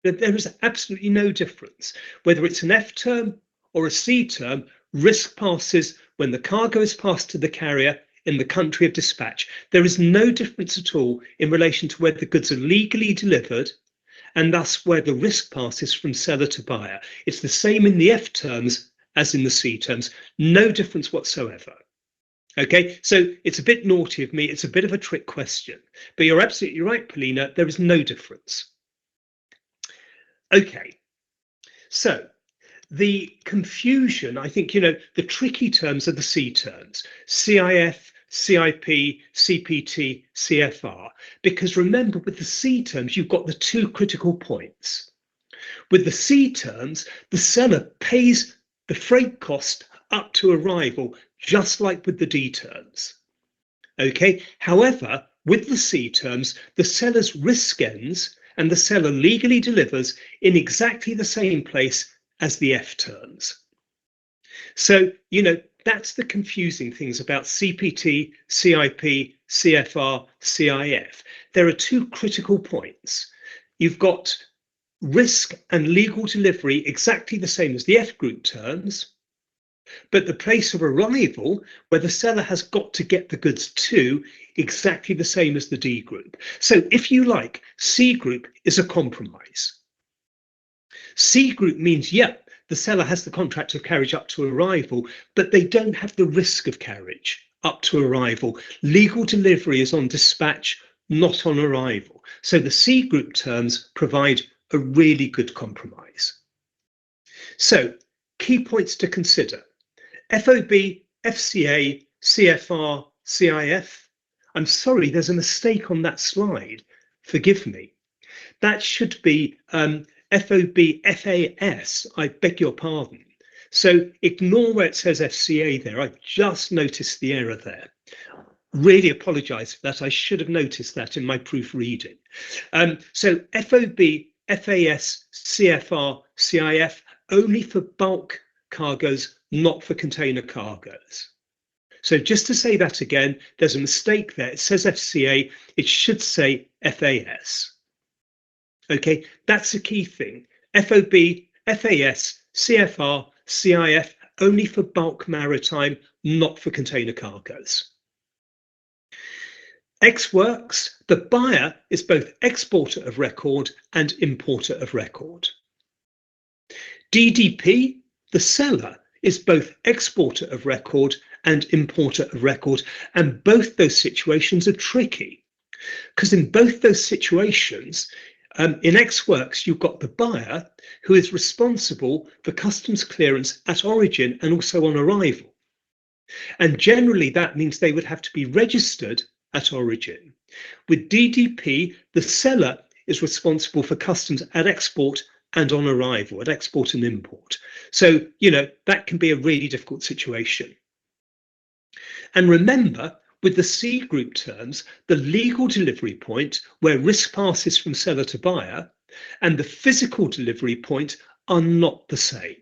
There is absolutely no difference. Whether it's an F term or a C term, risk passes when the cargo is passed to the carrier in the country of dispatch. There is no difference at all in relation to where the goods are legally delivered and thus where the risk passes from seller to buyer. It's the same in the F terms as in the C terms. No difference whatsoever. Okay, so it's a bit naughty of me. It's a bit of a trick question, but you're absolutely right, Paulina. There is no difference. Okay, so the confusion, I think, the tricky terms are the C terms, CIF, CIP, CPT, CFR, because remember with the C terms, you've got the two critical points. With the C terms, the seller pays the freight cost up to arrival, just like with the D terms. Okay, however, with the C terms, the seller's risk ends and the seller legally delivers in exactly the same place as the F terms. So, that's the confusing things about CPT, CIP, CFR, CIF. There are two critical points. You've got risk and legal delivery exactly the same as the F group terms, but the place of arrival, where the seller has got to get the goods to, exactly the same as the D group. So if you like, C group is a compromise. C group means, yeah, the seller has the contract of carriage up to arrival, but they don't have the risk of carriage up to arrival. Legal delivery is on dispatch, not on arrival. So the C group terms provide a really good compromise. So key points to consider: FOB, FCA, CFR, CIF. I'm sorry, there's a mistake on that slide. Forgive me. That should be FOB, FAS. I beg your pardon. So ignore where it says FCA there. I just noticed the error there. Really apologize for that. I should have noticed that in my proofreading. So FOB, FAS, CFR, CIF, only for bulk cargoes, not for container cargoes. So just to say that again, there's a mistake there. It says FCA, it should say FAS. Okay, that's a key thing. FOB, FAS, CFR, CIF, only for bulk maritime, not for container cargoes. Ex Works, the buyer is both exporter of record and importer of record. DDP, the seller, is both exporter of record and importer of record, and both those situations are tricky, because in both those situations, in Ex Works, you've got the buyer who is responsible for customs clearance at origin and also on arrival. And generally, that means they would have to be registered at origin. With DDP, the seller is responsible for customs at export and on arrival, at export and import. So, you know, that can be a really difficult situation. And remember, with the C group terms, the legal delivery point where risk passes from seller to buyer and the physical delivery point are not the same.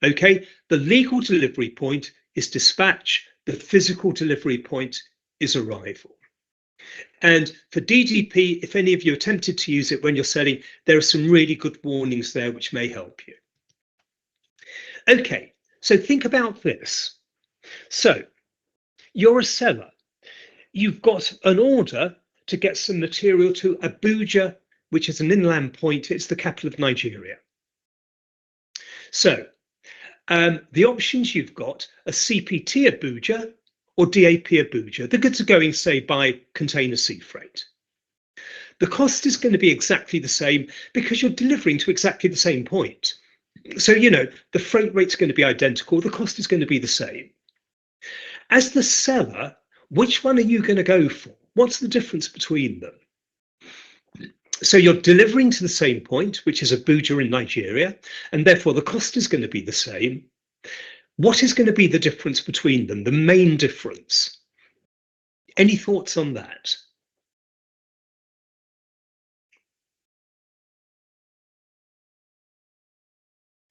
Okay, the legal delivery point is dispatch, the physical delivery point is arrival. And for DDP, if any of you attempted to use it when you're selling, there are some really good warnings there which may help you. Okay, so think about this. So you're a seller. You've got an order to get some material to Abuja, which is an inland point. It's the capital of Nigeria. So the options you've got are CPT Abuja or DAP Abuja. The goods are going, say, by container sea freight. The cost is going to be exactly the same because you're delivering to exactly the same point. So, you know, the freight rate's going to be identical. The cost is going to be the same. As the seller, which one are you going to go for? What's the difference between them? So you're delivering to the same point, which is Abuja in Nigeria, and therefore the cost is going to be the same. What is going to be the difference between them, the main difference? Any thoughts on that?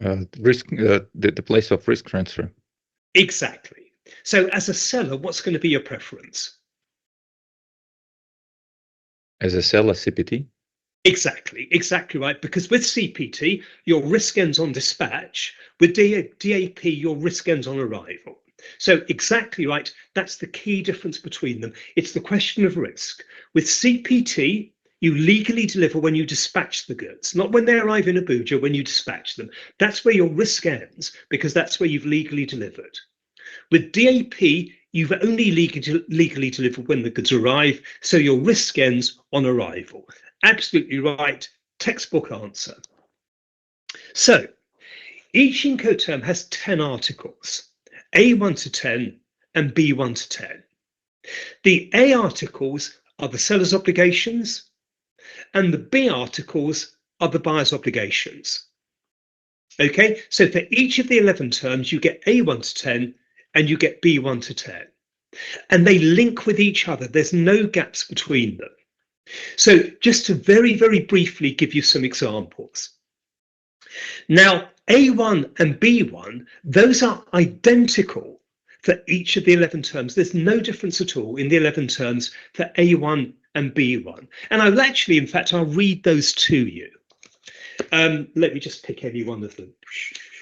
The place of risk transfer. Exactly. So as a seller, what's going to be your preference? As a seller, CPT? Exactly right. Because with CPT, your risk ends on dispatch. With DAP, your risk ends on arrival. So exactly right. That's the key difference between them. It's the question of risk. With CPT, you legally deliver when you dispatch the goods, not when they arrive in Abuja, when you dispatch them. That's where your risk ends, because that's where you've legally delivered. With DAP, you've only legally delivered when the goods arrive, so your risk ends on arrival. Absolutely right, textbook answer. So each Incoterm has 10 articles, A1 to 10 and B1 to 10. The A articles are the seller's obligations and the B articles are the buyer's obligations. Okay, so for each of the 11 terms, you get A1 to 10 and you get B1 to 10. And they link with each other. There's no gaps between them. So just to very, very briefly give you some examples. Now, A1 and B1, those are identical for each of the 11 terms. There's no difference at all in the 11 terms for A1 and B1. And I'll actually, in fact, I'll read those to you. Let me just pick any one of them.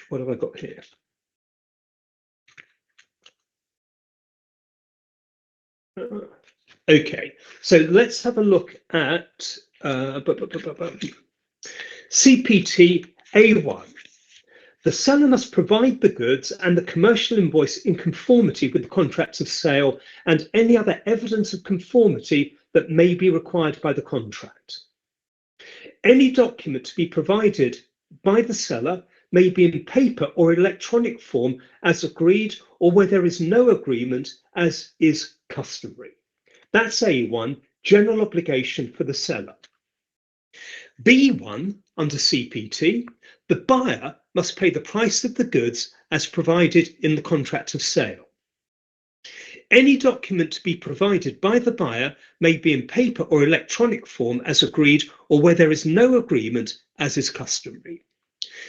What have I got here? Okay, so let's have a look at CPT A1. The seller must provide the goods and the commercial invoice in conformity with the contracts of sale and any other evidence of conformity that may be required by the contract. Any document to be provided by the seller may be in paper or electronic form as agreed, or where there is no agreement as is customary. That's A1, general obligation for the seller. B1, under CPT, the buyer must pay the price of the goods as provided in the contract of sale. Any document to be provided by the buyer may be in paper or electronic form as agreed, or where there is no agreement as is customary.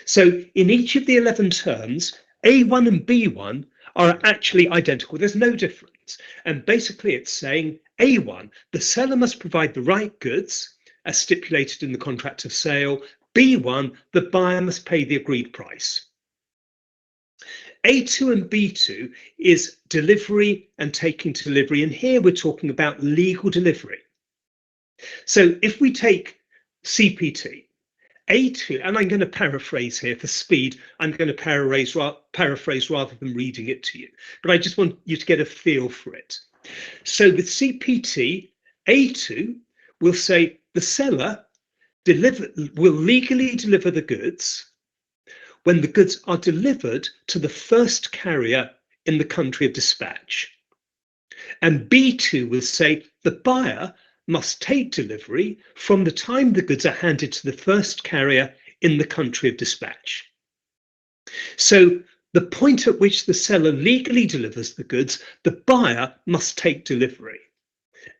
So in each of the 11 terms, A1 and B1 are actually identical. There's no difference. And basically it's saying A1, the seller must provide the right goods as stipulated in the contract of sale. B1, the buyer must pay the agreed price. A2 and B2 is delivery and taking delivery. And here we're talking about legal delivery. So if we take CPT, A2, and I'm going to paraphrase here for speed, I'm going to paraphrase rather than reading it to you, but I just want you to get a feel for it. So with CPT, A2 will say the seller will legally deliver the goods when the goods are delivered to the first carrier in the country of dispatch. And B2 will say the buyer must take delivery from the time the goods are handed to the first carrier in the country of dispatch. So the point at which the seller legally delivers the goods, the buyer must take delivery.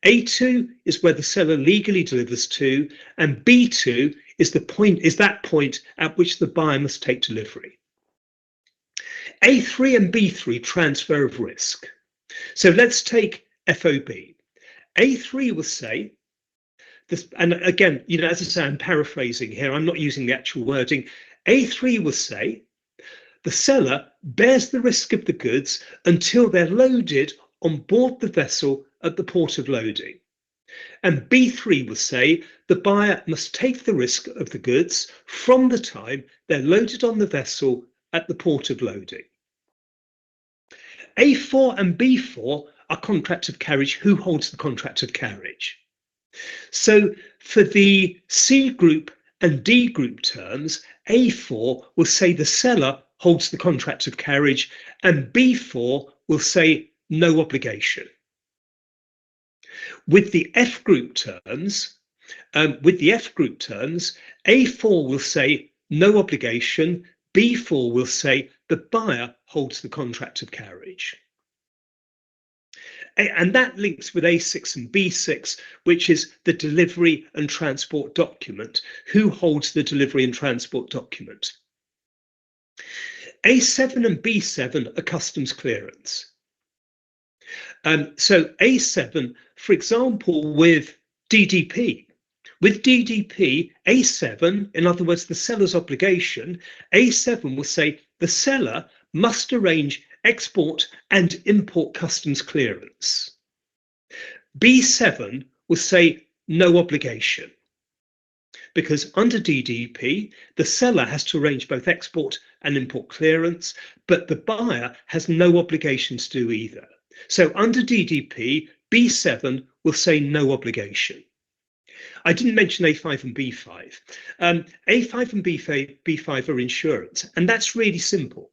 A2 is where the seller legally delivers to, and B2 is that point at which the buyer must take delivery. A3 and B3, transfer of risk. So let's take FOB. A3 will say this, and again, as I say, I'm paraphrasing here, I'm not using the actual wording. A3 will say the seller bears the risk of the goods until they're loaded on board the vessel at the port of loading. And B3 will say the buyer must take the risk of the goods from the time they're loaded on the vessel at the port of loading. A4 and B4 are contract of carriage. Who holds the contract of carriage? So for the C group and D group terms, A4 will say the seller holds the contract of carriage, and B4 will say no obligation. With the F group terms, A4 will say no obligation, B4 will say the buyer holds the contract of carriage. And that links with A6 and B6, which is the delivery and transport document. Who holds the delivery and transport document? A7 and B7 are customs clearance. So A7, for example, with DDP, A7, in other words, the seller's obligation, A7 will say the seller must arrange export and import customs clearance. B7 will say no obligation, because under DDP, the seller has to arrange both export and import clearance, but the buyer has no obligation to do either. So under DDP, B7 will say no obligation. I didn't mention A5 and B5. A5 and B5 are insurance, and that's really simple.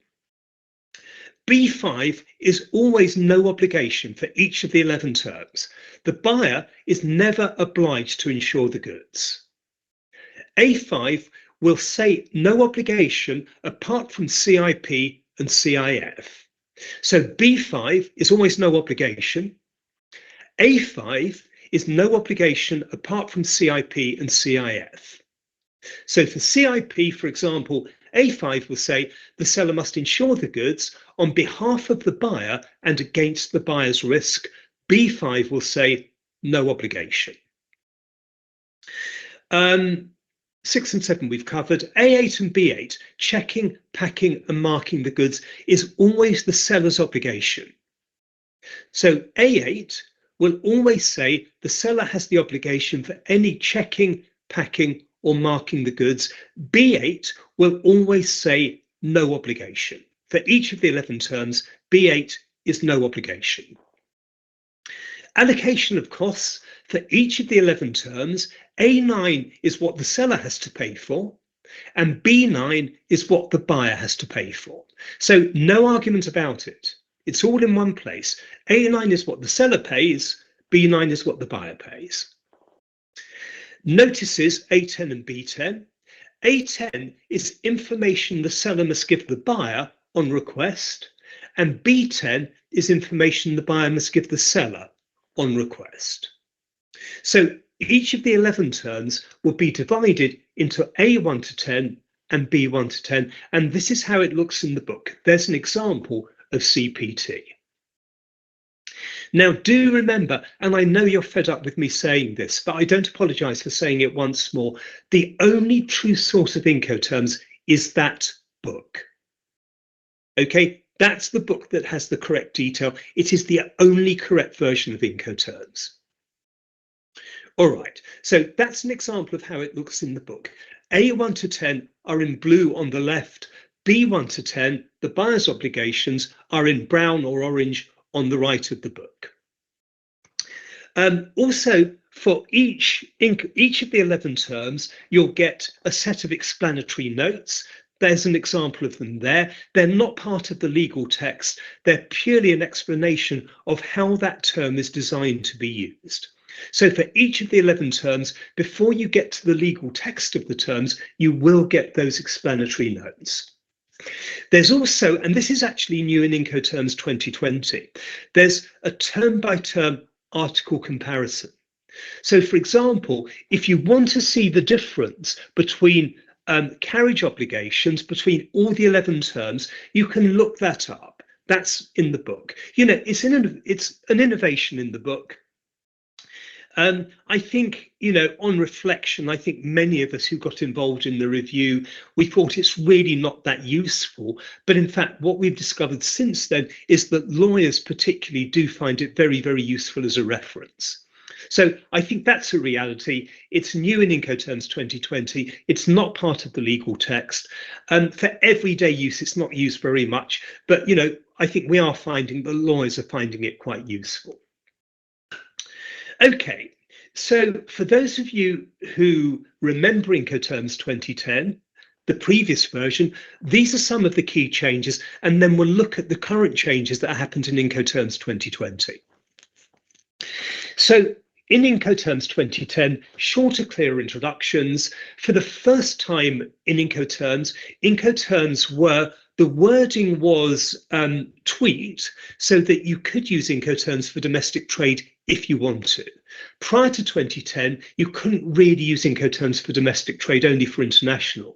B5 is always no obligation for each of the 11 terms. The buyer is never obliged to insure the goods. A5 will say no obligation apart from CIP and CIF. So B5 is always no obligation. A5 is no obligation apart from CIP and CIF. So for CIP, for example, A5 will say the seller must insure the goods on behalf of the buyer and against the buyer's risk. B5 will say no obligation. 6 and 7 we've covered. A8 and B8, checking, packing and marking the goods is always the seller's obligation. So A8 will always say the seller has the obligation for any checking, packing, or marking the goods. B8 will always say no obligation. For each of the 11 terms, B8 is no obligation. Allocation of costs for each of the 11 terms, A9 is what the seller has to pay for, and B9 is what the buyer has to pay for. So no argument about it. It's all in one place. A9 is what the seller pays, B9 is what the buyer pays. Notices A10 and B10. A10 is information the seller must give the buyer on request, and B10 is information the buyer must give the seller on request. So each of the 11 terms will be divided into A1 to 10 and B1 to 10, and this is how it looks in the book. There's an example of CPT. Now, do remember, and I know you're fed up with me saying this, but I don't apologize for saying it once more, the only true source of Incoterms is that book. Okay, that's the book that has the correct detail. It is the only correct version of Incoterms. All right, so that's an example of how it looks in the book. A1 to 10 are in blue on the left. B1 to 10, the buyer's obligations, are in brown or orange on the right of the book. Also, for each of the 11 terms, you'll get a set of explanatory notes. There's an example of them there. They're not part of the legal text. They're purely an explanation of how that term is designed to be used. So for each of the 11 terms, before you get to the legal text of the terms, you will get those explanatory notes. There's also, and this is actually new in Incoterms 2020, there's a term-by-term article comparison. So for example, if you want to see the difference between carriage obligations between all the 11 terms, you can look that up. That's in the book. You know, it's an innovation in the book. I think, you know, on reflection, I think many of us who got involved in the review, we thought it's really not that useful. But in fact, what we've discovered since then is that lawyers particularly do find it very, very useful as a reference. So I think that's a reality. It's new in Incoterms 2020. It's not part of the legal text. For everyday use, it's not used very much. But, you know, I think we are finding the lawyers are finding it quite useful. Okay, so for those of you who remember Incoterms 2010, the previous version, these are some of the key changes, and then we'll look at the current changes that happened in Incoterms 2020. So in Incoterms 2010, shorter, clearer introductions. For the first time in Incoterms were, the wording was tweaked so that you could use Incoterms for domestic trade if you want to. Prior to 2010, you couldn't really use Incoterms for domestic trade, only for international.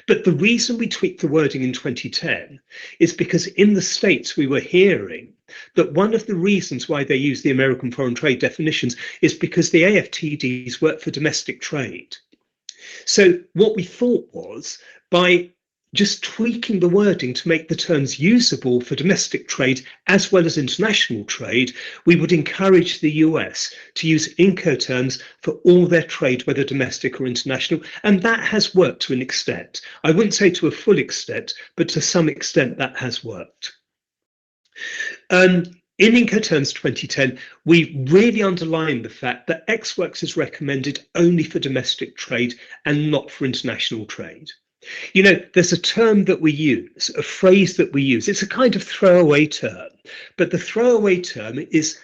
But the reason we tweaked the wording in 2010 is because in the States we were hearing that one of the reasons why they use the American foreign trade definitions is because the AFTDs work for domestic trade. So what we thought was, by just tweaking the wording to make the terms usable for domestic trade as well as international trade, we would encourage the US to use Incoterms for all their trade, whether domestic or international, and that has worked to an extent. I wouldn't say to a full extent, but to some extent that has worked. In Incoterms 2010, we really underlined the fact that Ex Works is recommended only for domestic trade and not for international trade. You know, there's a term that we use, a phrase that we use. It's a kind of throwaway term, but the throwaway term is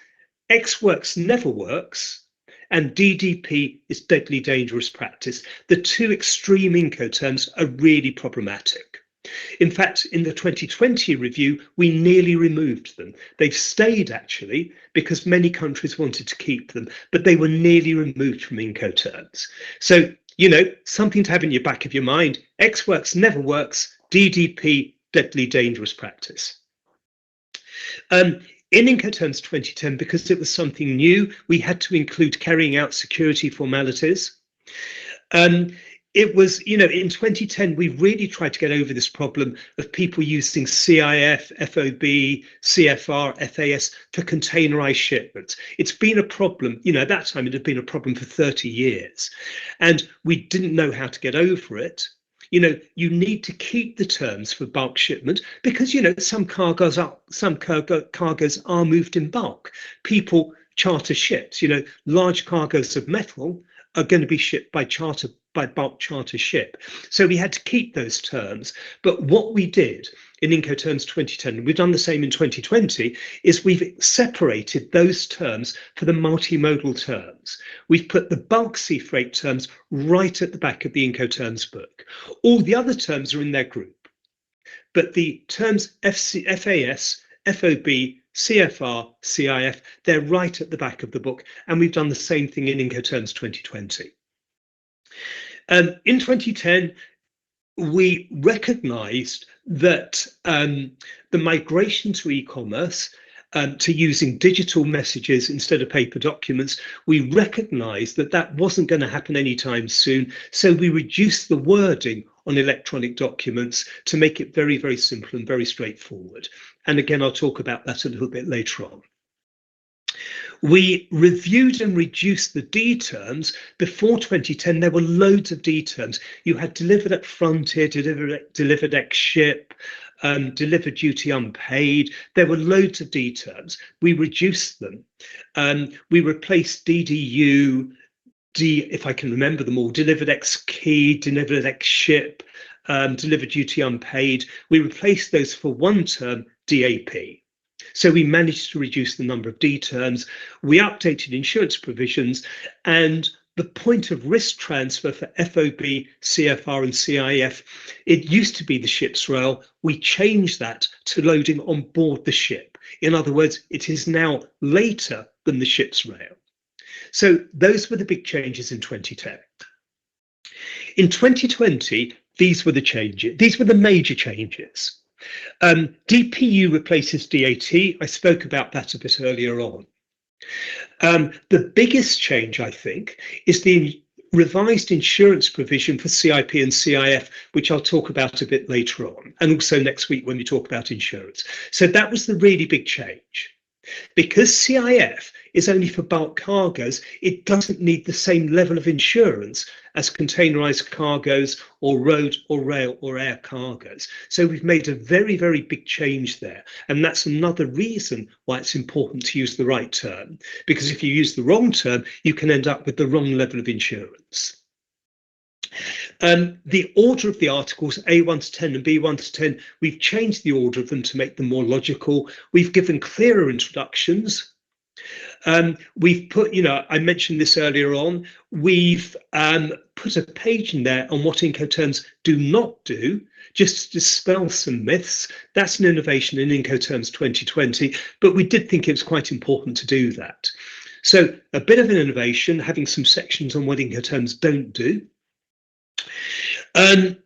Ex Works never works and DDP is deadly dangerous practice. The two extreme Incoterms are really problematic. In fact, in the 2020 review, we nearly removed them. They've stayed actually because many countries wanted to keep them, but they were nearly removed from Incoterms. So, you know, something to have in your back of your mind. Ex Works never works, DDP, deadly dangerous practice. In Incoterms 2010, because it was something new, we had to include carrying out security formalities. it was, you know, in 2010, we really tried to get over this problem of people using CIF, FOB, CFR, FAS for containerized shipments. It's been a problem, you know, at that time it had been a problem for 30 years, and we didn't know how to get over it. You know, you need to keep the terms for bulk shipment because, you know, some cargoes are moved in bulk. People charter ships, you know, large cargoes of metal are going to be shipped by bulk charter ship. So we had to keep those terms. But what we did in Incoterms 2010, and we've done the same in 2020, is we've separated those terms for the multimodal terms. We've put the bulk sea freight terms right at the back of the Incoterms book. All the other terms are in their group, but the terms FAS, FOB, CFR, CIF, they're right at the back of the book, and we've done the same thing in Incoterms 2020. In 2010, we recognized that the migration to e-commerce, to using digital messages instead of paper documents, we recognized that that wasn't going to happen anytime soon. So we reduced the wording on electronic documents to make it very, very simple and very straightforward. And again, I'll talk about that a little bit later on. We reviewed and reduced the D terms. Before 2010, there were loads of D terms. You had delivered at frontier, delivered ex ship, delivered duty unpaid. There were loads of D terms. We reduced them. We replaced DDU, if I can remember them all, delivered ex key, delivered ex ship, delivered duty unpaid. We replaced those for one term, DAP. So we managed to reduce the number of D terms. We updated insurance provisions, and the point of risk transfer for FOB, CFR and CIF, it used to be the ship's rail. We changed that to loading on board the ship. In other words, it is now later than the ship's rail. So those were the big changes in 2010. In 2020, these were the changes. These were the major changes. DPU replaces DAT. I spoke about that a bit earlier on. The biggest change, I think, is the revised insurance provision for CIP and CIF, which I'll talk about a bit later on, and also next week when we talk about insurance. So that was the really big change. Because CIF is only for bulk cargoes, it doesn't need the same level of insurance as containerized cargoes or road or rail or air cargoes. So we've made a very, very big change there. And that's another reason why it's important to use the right term, because if you use the wrong term, you can end up with the wrong level of insurance. The order of the articles, A1 to 10 and B1 to 10, we've changed the order of them to make them more logical. We've given clearer introductions. We've put, you know, I mentioned this earlier on, we've put a page in there on what Incoterms do not do, just to dispel some myths. That's an innovation in Incoterms 2020, but we did think it was quite important to do that. So a bit of an innovation, having some sections on what Incoterms don't do. There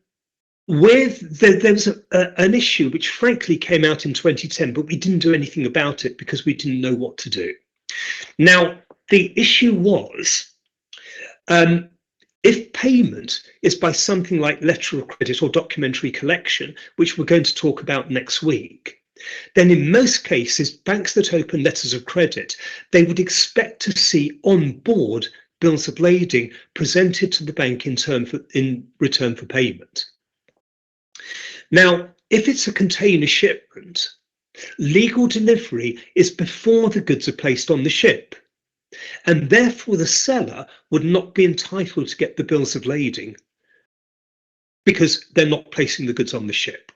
was an issue which frankly came out in 2010, but we didn't do anything about it because we didn't know what to do. Now, the issue was, if payment is by something like letter of credit or documentary collection, which we're going to talk about next week, then in most cases, banks that open letters of credit, they would expect to see on board bills of lading presented to the bank in return for payment. Now, if it's a container shipment, legal delivery is before the goods are placed on the ship, and therefore the seller would not be entitled to get the bills of lading because they're not placing the goods on the ship.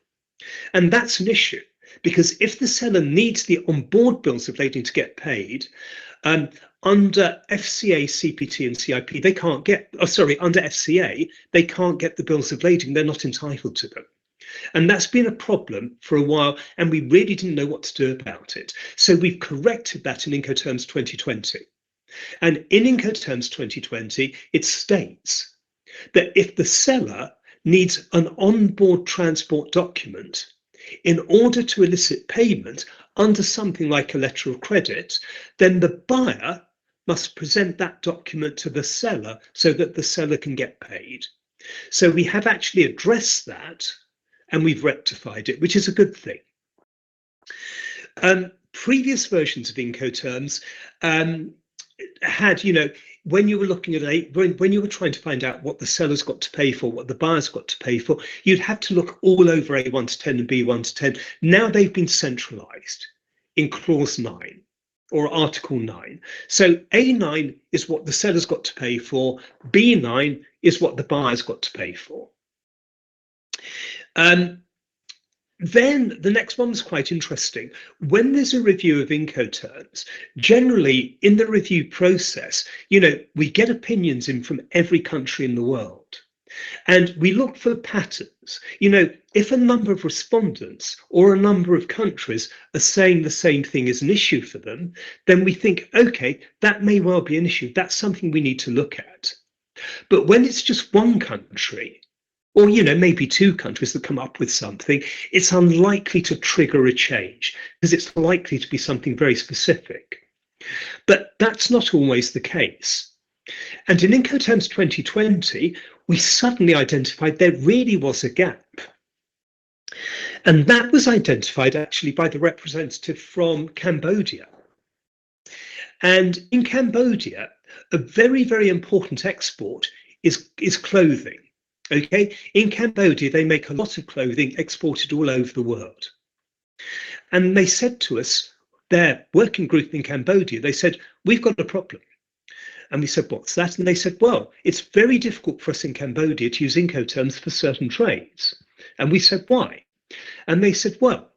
And that's an issue, because if the seller needs the onboard bills of lading to get paid, under FCA, CPT and CIP, they can't get, under FCA, they can't get the bills of lading. They're not entitled to them. And that's been a problem for a while, and we really didn't know what to do about it. So we've corrected that in Incoterms 2020. And in Incoterms 2020, it states that if the seller needs an onboard transport document in order to elicit payment under something like a letter of credit, then the buyer must present that document to the seller so that the seller can get paid. So we have actually addressed that and we've rectified it, which is a good thing. Previous versions of Incoterms had, when you were looking at when you were trying to find out what the seller's got to pay for, what the buyer's got to pay for, you'd have to look all over A1 to 10 and B1 to 10. Now they've been centralized in clause 9 or article 9. So A9 is what the seller's got to pay for, B9 is what the buyer's got to pay for. Then the next one was quite interesting. When there's a review of Incoterms, generally in the review process, we get opinions in from every country in the world. And we look for patterns. If a number of respondents or a number of countries are saying the same thing is an issue for them, then we think, okay, that may well be an issue. That's something we need to look at. But when it's just one country, or maybe two countries that come up with something, it's unlikely to trigger a change because it's likely to be something very specific. But that's not always the case. And in Incoterms 2020, we suddenly identified there really was a gap. And that was identified actually by the representative from Cambodia. And in Cambodia, a very, very important export is clothing. Okay, in Cambodia, they make a lot of clothing exported all over the world. And they said to us, their working group in Cambodia, they said, we've got a problem. And we said, what's that? And they said, well, it's very difficult for us in Cambodia to use Incoterms for certain trades. And we said, why? And they said, well,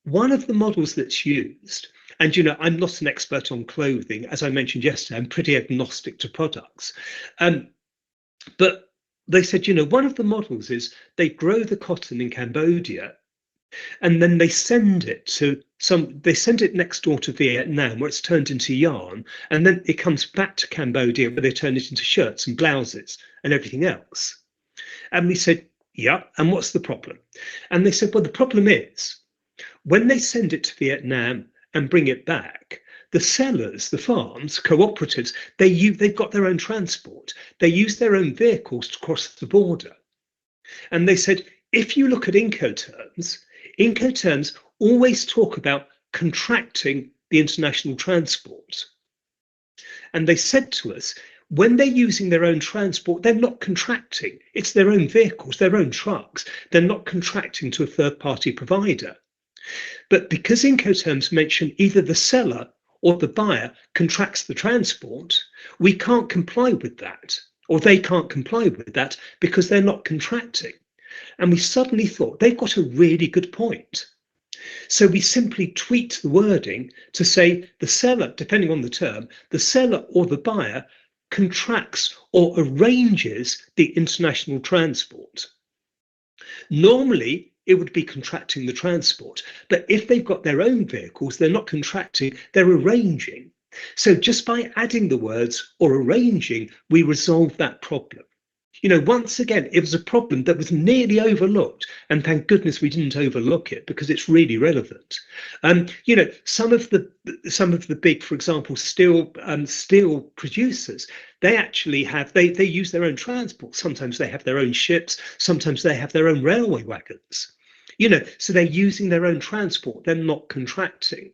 one of the models that's used, and I'm not an expert on clothing, as I mentioned yesterday, I'm pretty agnostic to products. But they said, one of the models is they grow the cotton in Cambodia and then they send it next door to Vietnam where it's turned into yarn, and then it comes back to Cambodia where they turn it into shirts and blouses and everything else. And we said, yeah, and what's the problem? And they said, well, the problem is when they send it to Vietnam and bring it back, the sellers, the farms, cooperatives, they've got their own transport. They use their own vehicles to cross the border. And they said, if you look at Incoterms always talk about contracting the international transport. And they said to us, when they're using their own transport, they're not contracting. It's their own vehicles, their own trucks. They're not contracting to a third-party provider. But because Incoterms mention either the seller or the buyer contracts the transport, we can't comply with that, or they can't comply with that because they're not contracting. And we suddenly thought they've got a really good point. So we simply tweaked the wording to say the seller, depending on the term, the seller or the buyer contracts or arranges the international transport. Normally, it would be contracting the transport. But if they've got their own vehicles, they're not contracting, they're arranging. So just by adding the words or arranging, we resolve that problem. Once again, it was a problem that was nearly overlooked, and thank goodness we didn't overlook it because it's really relevant. Some of the big, for example, steel producers, they actually have they use their own transport. Sometimes they have their own ships. Sometimes they have their own railway wagons. So they're using their own transport. They're not contracting.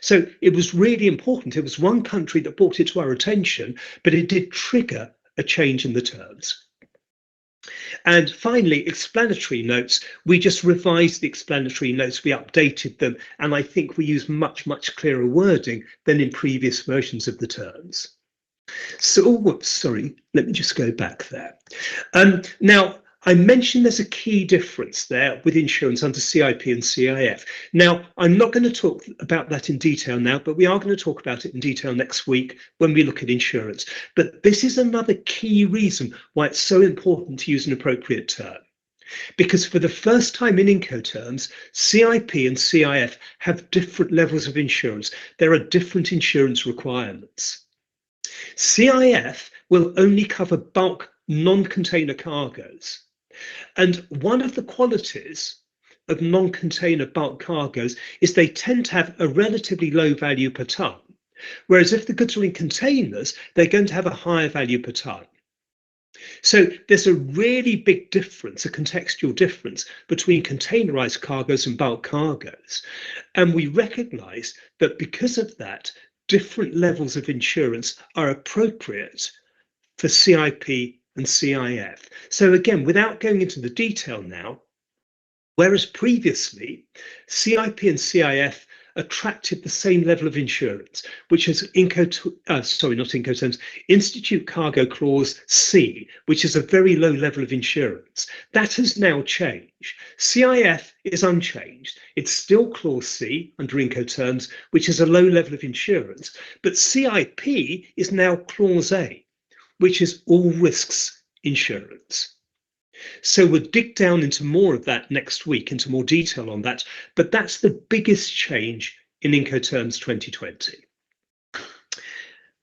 So it was really important. It was one country that brought it to our attention, but it did trigger a change in the terms. And finally, explanatory notes. We just revised the explanatory notes, we updated them, and I think we use much, much clearer wording than in previous versions of the terms. So, whoops, sorry, let me just go back there. Now, I mentioned there's a key difference there with insurance under CIP and CIF. Now, I'm not going to talk about that in detail now, but we are going to talk about it in detail next week when we look at insurance. But this is another key reason why it's so important to use an appropriate term. Because for the first time in Incoterms, CIP and CIF have different levels of insurance. There are different insurance requirements. CIF will only cover bulk non-container cargoes. And one of the qualities of non-container bulk cargoes is they tend to have a relatively low value per tonne. Whereas if the goods are in containers, they're going to have a higher value per tonne. So there's a really big difference, a contextual difference between containerized cargoes and bulk cargoes. And we recognize that because of that, different levels of insurance are appropriate for CIP and CIF. So again, without going into the detail now, whereas previously CIP and CIF attracted the same level of insurance, which is Institute Cargo Clause C, which is a very low level of insurance. That has now changed. CIF is unchanged. It's still Clause C under Incoterms, which is a low level of insurance, but CIP is now Clause A, which is all risks insurance. So we'll dig down into more of that next week, into more detail on that, but that's the biggest change in Incoterms 2020.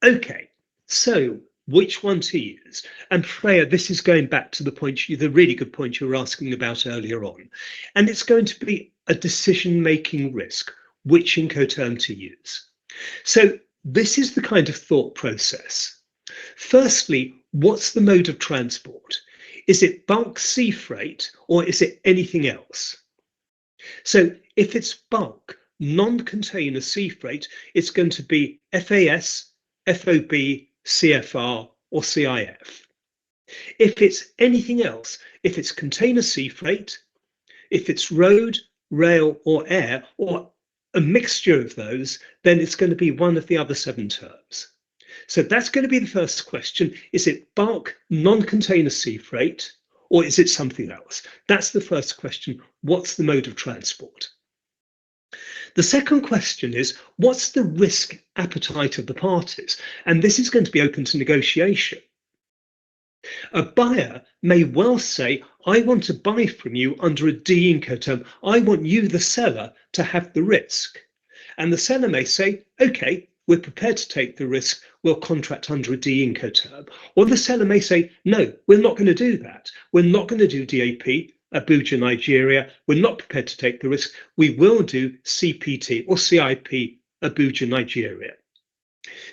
Okay, so which one to use? And Freya, this is going back to the really good point you were asking about earlier on, and it's going to be a decision-making risk, which Incoterm to use. So this is the kind of thought process. Firstly, what's the mode of transport? Is it bulk sea freight or is it anything else? So if it's bulk, non-container sea freight, it's going to be FAS, FOB, CFR or CIF. If it's anything else, if it's container sea freight, if it's road, rail or air or a mixture of those, then it's going to be one of the other 7 terms. So that's going to be the first question. Is it bulk, non-container sea freight, or is it something else? That's the first question. What's the mode of transport? The second question is, what's the risk appetite of the parties? And this is going to be open to negotiation. A buyer may well say, I want to buy from you under a D Incoterm. I want you, the seller, to have the risk. And the seller may say, okay, we're prepared to take the risk, we'll contract under a D Incoterm. Or the seller may say, no, we're not going to do that. We're not going to do DAP, Abuja, Nigeria. We're not prepared to take the risk. We will do CPT or CIP, Abuja, Nigeria.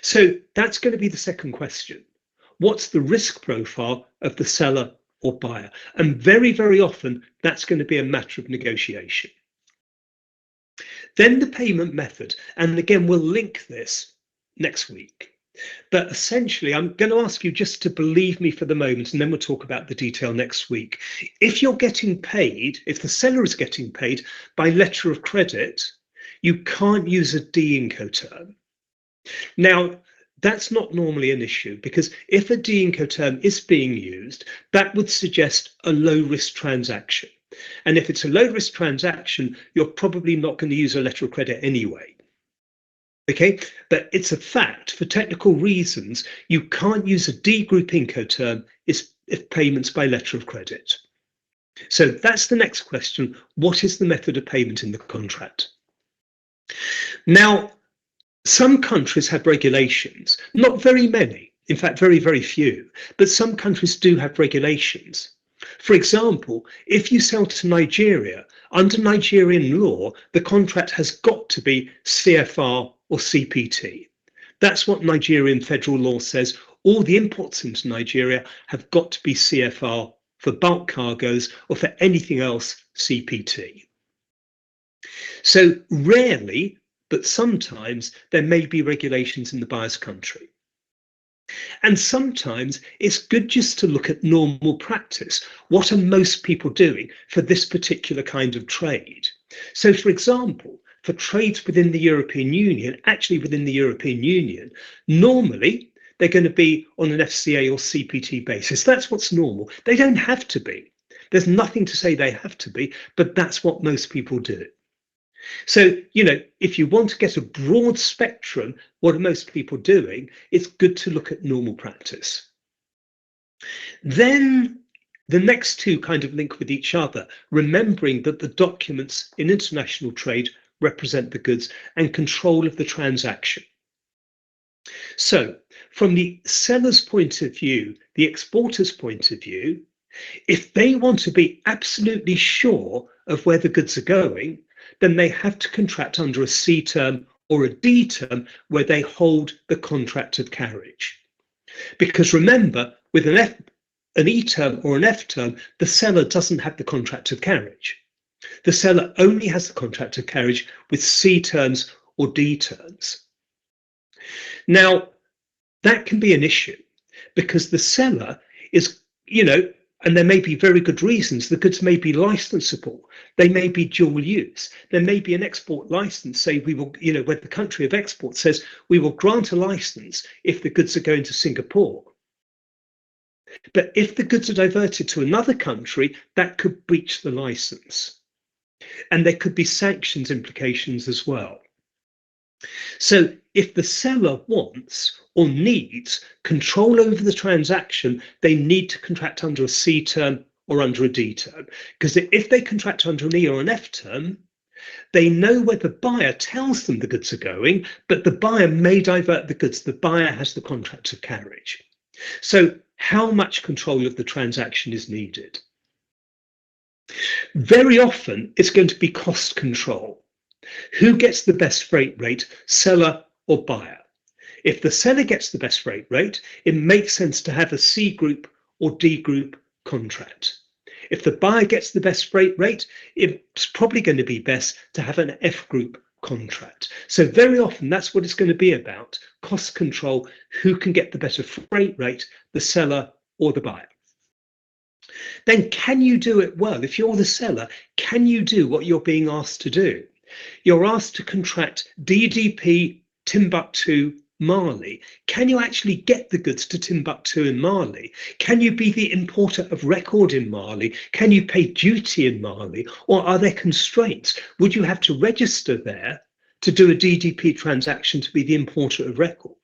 So that's going to be the second question. What's the risk profile of the seller or buyer? And very, very often, that's going to be a matter of negotiation. Then the payment method, and again, we'll link this next week. But essentially, I'm going to ask you just to believe me for the moment, and then we'll talk about the detail next week. If you're getting paid, if the seller is getting paid by letter of credit, you can't use a D Incoterm. Now, that's not normally an issue, because if a D Incoterm is being used, that would suggest a low-risk transaction. And if it's a low-risk transaction, you're probably not going to use a letter of credit anyway. Okay, but it's a fact, for technical reasons, you can't use a D group Incoterm if payments by letter of credit. So that's the next question. What is the method of payment in the contract? Now, some countries have regulations, not very many, in fact, very, very few, but some countries do have regulations. For example, if you sell to Nigeria, under Nigerian law, the contract has got to be CFR or CPT. That's what Nigerian federal law says. All the imports into Nigeria have got to be CFR for bulk cargoes, or for anything else, CPT. So rarely, but sometimes, there may be regulations in the buyer's country. And sometimes it's good just to look at normal practice. What are most people doing for this particular kind of trade? So, for example, for trades within the European Union, actually within the European Union, normally they're going to be on an FCA or CPT basis. That's what's normal. They don't have to be. There's nothing to say they have to be, but that's what most people do. So, you know, if you want to get a broad spectrum, what are most people doing, it's good to look at normal practice. Then the next two kind of link with each other, remembering that the documents in international trade represent the goods and control of the transaction. So from the seller's point of view, the exporter's point of view, if they want to be absolutely sure of where the goods are going, then they have to contract under a C term or a D term where they hold the contract of carriage. Because remember, with an an E term or an F term, the seller doesn't have the contract of carriage. The seller only has the contract of carriage with C terms or D terms. Now, that can be an issue because the seller is, and there may be very good reasons. The goods may be licensable. They may be dual use. There may be an export license, say we will, where the country of export says we will grant a license if the goods are going to Singapore. But if the goods are diverted to another country, that could breach the license. And there could be sanctions implications as well. So if the seller wants or needs control over the transaction, they need to contract under a C term or under a D term. Because if they contract under an E or an F term, they know where the buyer tells them the goods are going, but the buyer may divert the goods. The buyer has the contract of carriage. So how much control of the transaction is needed? Very often, it's going to be cost control. Who gets the best freight rate, seller or buyer? If the seller gets the best freight rate, it makes sense to have a C group or D group contract. If the buyer gets the best freight rate, it's probably going to be best to have an F group contract. So very often that's what it's going to be about, cost control, who can get the better freight rate, the seller or the buyer. Then can you do it well? If you're the seller, can you do what you're being asked to do? You're asked to contract DDP, Timbuktu, Mali. Can you actually get the goods to Timbuktu and Mali? Can you be the importer of record in Mali? Can you pay duty in Mali? Or are there constraints? Would you have to register there to do a DDP transaction to be the importer of record?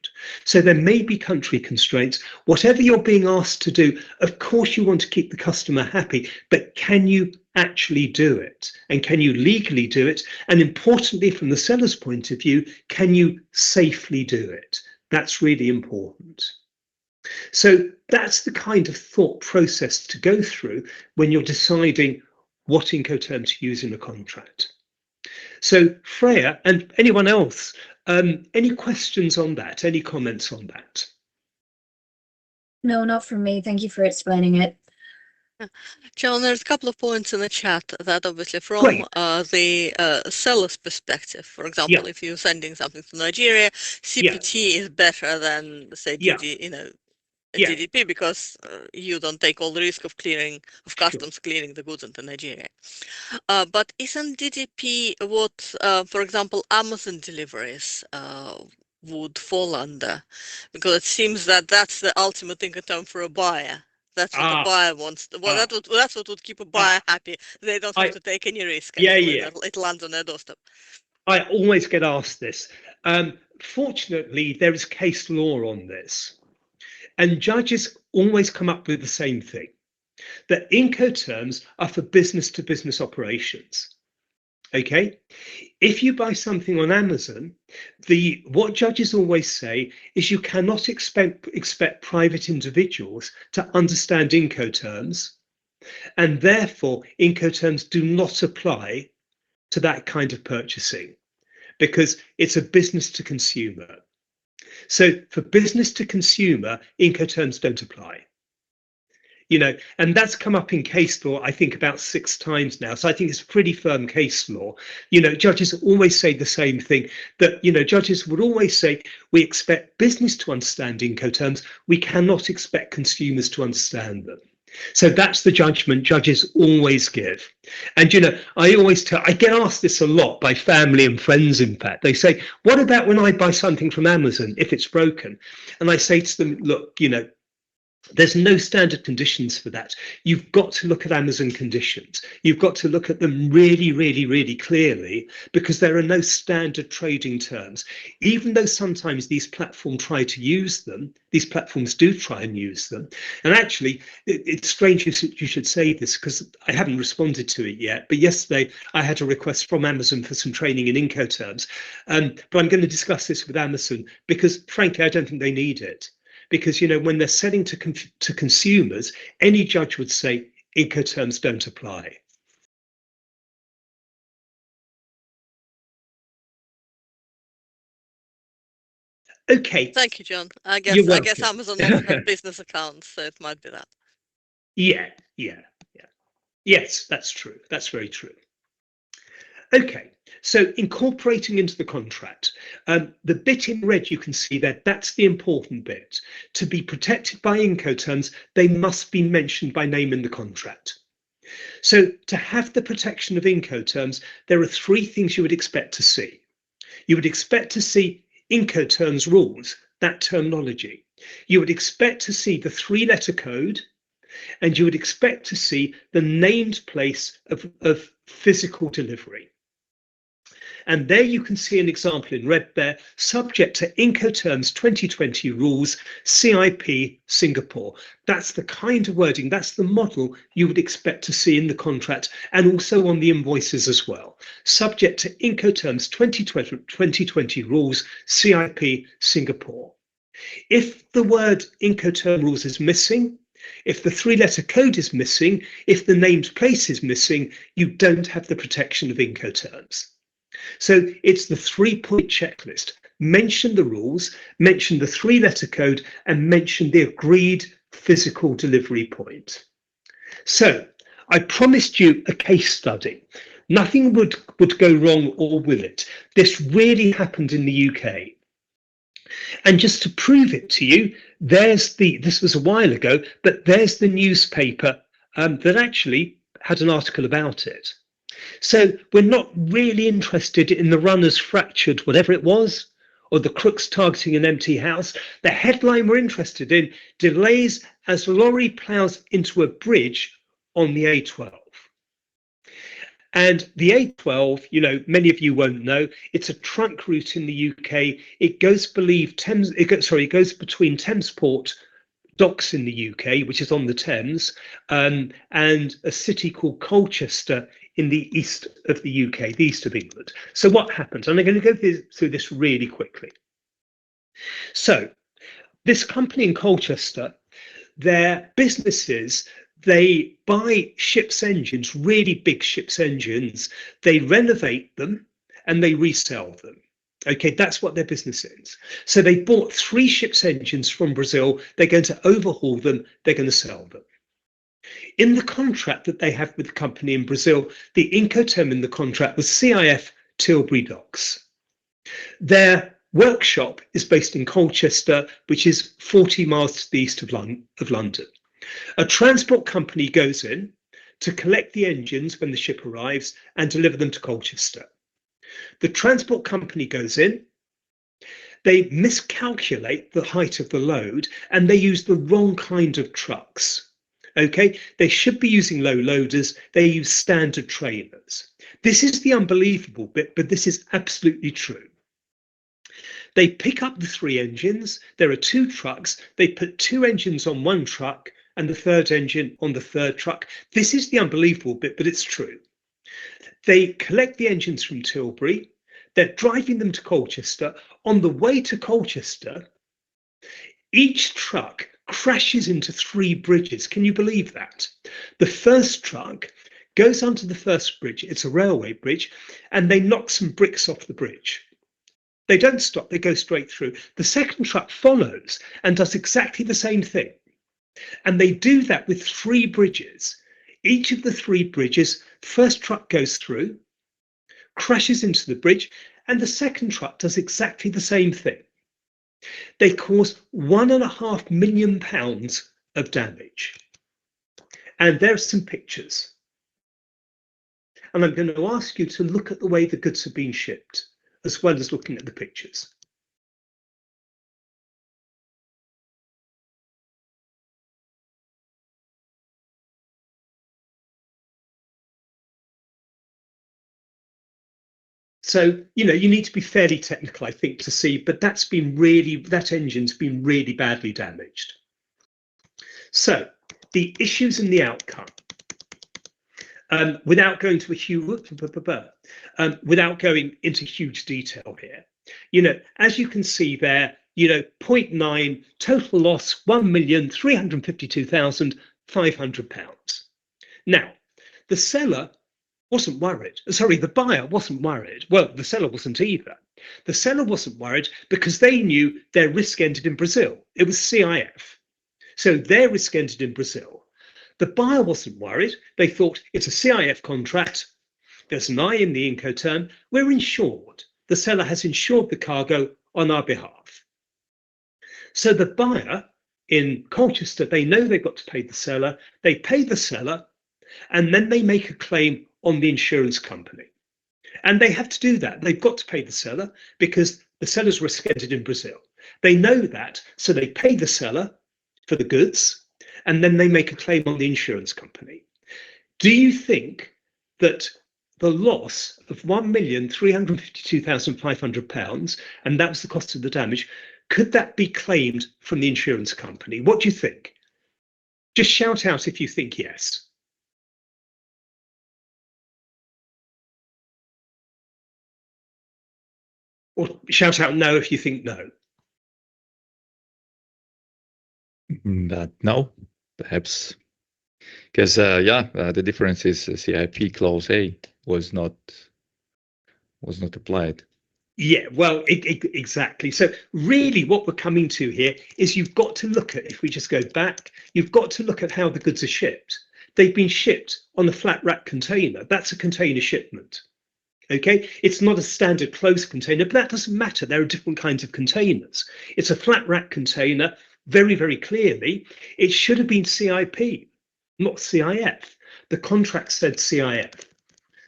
So there may be country constraints. Whatever you're being asked to do, of course you want to keep the customer happy, but can you actually do it? And can you legally do it? And importantly, from the seller's point of view, can you safely do it? That's really important. So that's the kind of thought process to go through when you're deciding what Incoterm to use in a contract. So Freya and anyone else, any questions on that? Any comments on that? No, not from me. Thank you for explaining it. John, there's a couple of points in the chat that obviously from Great. the seller's perspective, for example, Yeah. if you're sending something to Nigeria, CPT is better than, say, Yeah. Yeah. DDP because you don't take all the risk of customs clearing the goods into Nigeria. But isn't DDP what, for example, Amazon deliveries would fall under? Because it seems that that's the ultimate Incoterm for a buyer. That's what the buyer wants. Well, that's what would keep a buyer happy. They don't have to take any risk. It lands on their doorstep. I always get asked this. Fortunately, there is case law on this. And judges always come up with the same thing, that Incoterms are for business-to-business operations. Okay, if you buy something on Amazon, what judges always say is you cannot expect private individuals to understand Incoterms, and therefore Incoterms do not apply to that kind of purchasing because it's a business to consumer. So for business to consumer, Incoterms don't apply. And that's come up in case law, I think, about 6 times now. So I think it's pretty firm case law. Judges always say the same thing, that, judges would always say, we expect business to understand Incoterms. We cannot expect consumers to understand them. So that's the judgment judges always give. And, I get asked this a lot by family and friends, in fact. They say, what about when I buy something from Amazon, if it's broken? And I say to them, look, there's no standard conditions for that. You've got to look at Amazon conditions. You've got to look at them really, really, really clearly because there are no standard trading terms. Even though sometimes these platforms try to use them, these platforms do try and use them. And actually, it's strange you should say this because I haven't responded to it yet. But yesterday, I had a request from Amazon for some training in Incoterms. But I'm going to discuss this with Amazon because, frankly, I don't think they need it. Because, when they're selling to consumers, any judge would say Incoterms don't apply. Okay. Thank you, John. I You're guess welcome. Amazon wants to have business accounts, so it might be that. Yeah. Yes, that's true. That's very true. Okay, so incorporating into the contract, the bit in red you can see there, that's the important bit. To be protected by Incoterms, they must be mentioned by name in the contract. So to have the protection of Incoterms, there are three things you would expect to see. You would expect to see Incoterms rules, that terminology. You would expect to see the three-letter code, and you would expect to see the named place of physical delivery. And there you can see an example in red there, subject to Incoterms 2020 rules, CIP Singapore. That's the kind of wording, that's the model you would expect to see in the contract and also on the invoices as well. Subject to Incoterms 2020 rules, CIP Singapore. If the word Incoterm rules is missing, if the three-letter code is missing, if the named place is missing, you don't have the protection of Incoterms. So it's the three-point checklist. Mention the rules, mention the three-letter code, and mention the agreed physical delivery point. So I promised you a case study. Nothing would go wrong, or will it? This really happened in the UK. And just to prove it to you, this was a while ago, but there's the newspaper that actually had an article about it. So we're not really interested in the runners fractured, whatever it was, or the crooks targeting an empty house. The headline we're interested in, delays as lorry plows into a bridge on the A12. And the A12, you know, many of you won't know, it's a trunk route in the UK. It goes, it goes between Thamesport docks in the UK, which is on the Thames, and a city called Colchester in the east of the UK, the east of England. So what happens? And I'm going to go through this really quickly. So this company in Colchester, their business is they buy ships' engines, really big ships' engines, they renovate them and they resell them. Okay, that's what their business is. So they bought 3 ships' engines from Brazil. They're going to overhaul them. They're going to sell them. In the contract that they have with the company in Brazil, the Incoterm in the contract was CIF Tilbury Docks. Their workshop is based in Colchester, which is 40 miles to the east of London. A transport company goes in to collect the engines when the ship arrives and deliver them to Colchester. The transport company goes in, they miscalculate the height of the load, and they use the wrong kind of trucks. Okay, they should be using low loaders, they use standard trailers. This is the unbelievable bit, but this is absolutely true. They pick up the 3 engines, there are 2 trucks, they put 2 engines on 1 truck and the 3rd engine on the 3rd truck. This is the unbelievable bit, but it's true. They collect the engines from Tilbury, they're driving them to Colchester. On the way to Colchester, each truck crashes into 3 bridges. Can you believe that? The first truck goes onto the first bridge, it's a railway bridge, and they knock some bricks off the bridge. They don't stop, they go straight through. The second truck follows and does exactly the same thing. And they do that with 3 bridges. Each of the 3 bridges, first truck goes through, crashes into the bridge, and the second truck does exactly the same thing. They cause £1.5 million of damage. And there's some pictures. And I'm going to ask you to look at the way the goods have been shipped, as well as looking at the pictures. So, you know, you need to be fairly technical, I think, to see, but that engine's been really badly damaged. So the issues and the outcome, without going into huge detail here, you know, as you can see there, you know, 0.9 total loss, £1,352,500. Now, the seller wasn't worried. Sorry, the buyer wasn't worried. Well, the seller wasn't either. The seller wasn't worried because they knew their risk ended in Brazil. It was CIF. So their risk ended in Brazil. The buyer wasn't worried. They thought it's a CIF contract. There's an I in the Incoterm. We're insured. The seller has insured the cargo on our behalf. So the buyer in Colchester, they know they've got to pay the seller. They pay the seller, and then they make a claim on the insurance company. And they have to do that. They've got to pay the seller because the seller's resided in Brazil. They know that, so they pay the seller for the goods, and then they make a claim on the insurance company. Do you think that the loss of £1,352,500, and that's the cost of the damage, could that be claimed from the insurance company? What do you think? Just shout out if you think yes. Or shout out no if you think no. No, perhaps. Because, the difference is CIP clause A was not applied. Yeah, well, exactly. So really what we're coming to here is you've got to look at, if we just go back, you've got to look at how the goods are shipped. They've been shipped on a flat rack container. That's a container shipment. Okay, it's not a standard closed container, but that doesn't matter. There are different kinds of containers. It's a flat rack container. Very, very clearly, it should have been CIP, not CIF. The contract said CIF.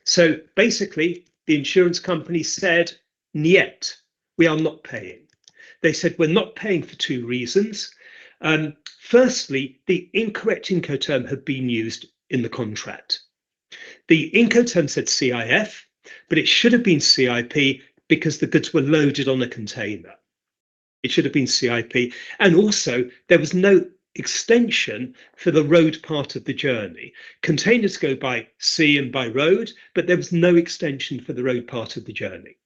So basically, the insurance company said, "Niet, we are not paying." They said, "We're not paying for two reasons. Firstly, the incorrect Incoterm had been used in the contract. The Incoterm said CIF, but it should have been CIP because the goods were loaded on a container. It should have been CIP. And also, there was no extension for the road part of the journey. Containers go by sea and by road, but there was no extension for the road part of the journey.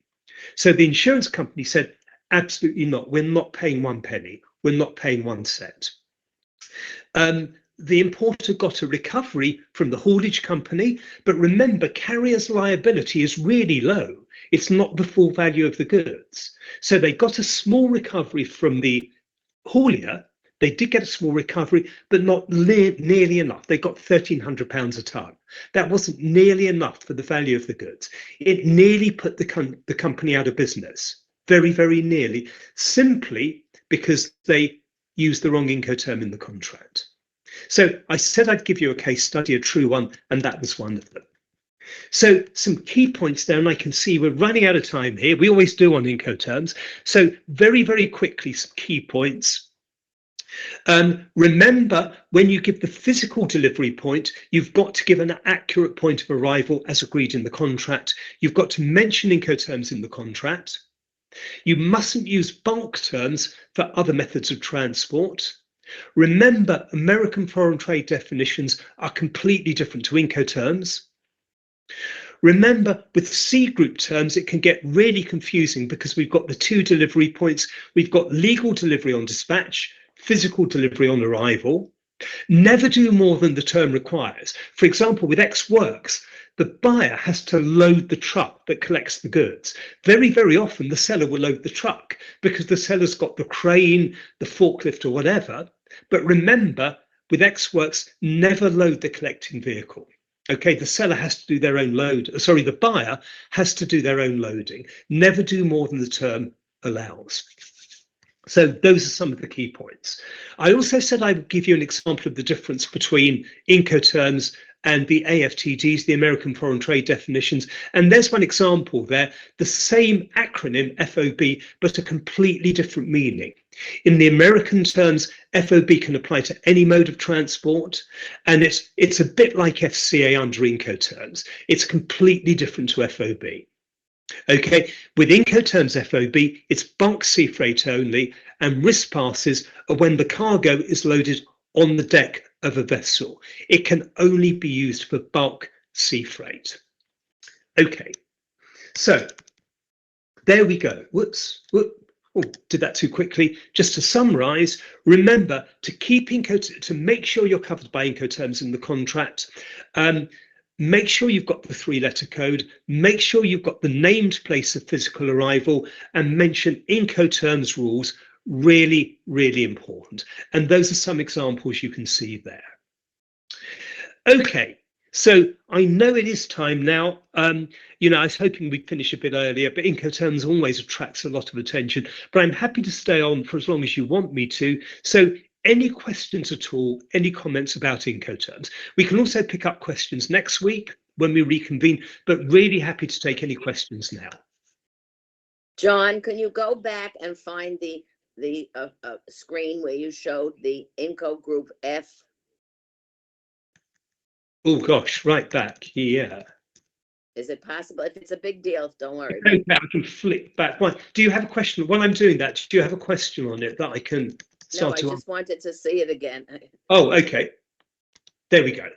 So the insurance company said, absolutely not. We're not paying 1 penny. We're not paying 1 cent. The importer got a recovery from the haulage company, but remember, carrier's liability is really low. It's not the full value of the goods. So they got a small recovery from the haulier. They did get a small recovery, but not nearly enough. They got £1,300 a tonne. That wasn't nearly enough for the value of the goods. It nearly put the company out of business. Very, very nearly, simply because they used the wrong Incoterm in the contract. So I said I'd give you a case study, a true one, and that was one of them. So some key points there, and I can see we're running out of time here. We always do on Incoterms. So very, very quickly, some key points. Remember, when you give the physical delivery point, you've got to give an accurate point of arrival as agreed in the contract. You've got to mention Incoterms in the contract. You mustn't use bulk terms for other methods of transport. Remember, American foreign trade definitions are completely different to Incoterms. Remember, with C group terms, it can get really confusing because we've got the two delivery points. We've got legal delivery on dispatch, physical delivery on arrival. Never do more than the term requires. For example, with Ex Works, the buyer has to load the truck that collects the goods. Very, very often the seller will load the truck because the seller's got the crane, the forklift or whatever. But remember, with Ex Works, never load the collecting vehicle. Okay, the seller has to do their own load. Sorry, the buyer has to do their own loading. Never do more than the term allows. So those are some of the key points. I also said I would give you an example of the difference between Incoterms and the AFTDs, the American Foreign Trade Definitions. And there's one example there, the same acronym FOB, but a completely different meaning. In the American terms, FOB can apply to any mode of transport, and it's a bit like FCA under Incoterms. It's completely different to FOB. Okay, with Incoterms FOB, it's bulk sea freight only, and risk passes are when the cargo is loaded on the deck of a vessel. It can only be used for bulk sea freight. Okay, so there we go. Oh, did that too quickly. Just to summarize, remember to make sure you're covered by Incoterms in the contract. Make sure you've got the 3-letter code, make sure you've got the named place of physical arrival, and mention Incoterms rules. Really, really important. And those are some examples you can see there. Okay, so I know it is time now. You know, I was hoping we'd finish a bit earlier, but Incoterms always attracts a lot of attention. But I'm happy to stay on for as long as you want me to. So any questions at all, any comments about Incoterms? We can also pick up questions next week when we reconvene, but really happy to take any questions now. John, can you go back and find the screen where you showed the Inco Group F? Oh gosh, right back, yeah. Is it possible? If it's a big deal, don't worry. Okay, I can flick back. Why? Do you have a question? While I'm doing that, do you have a question on it that I can No, start I to just wanted to see it again. Oh, okay. There we go.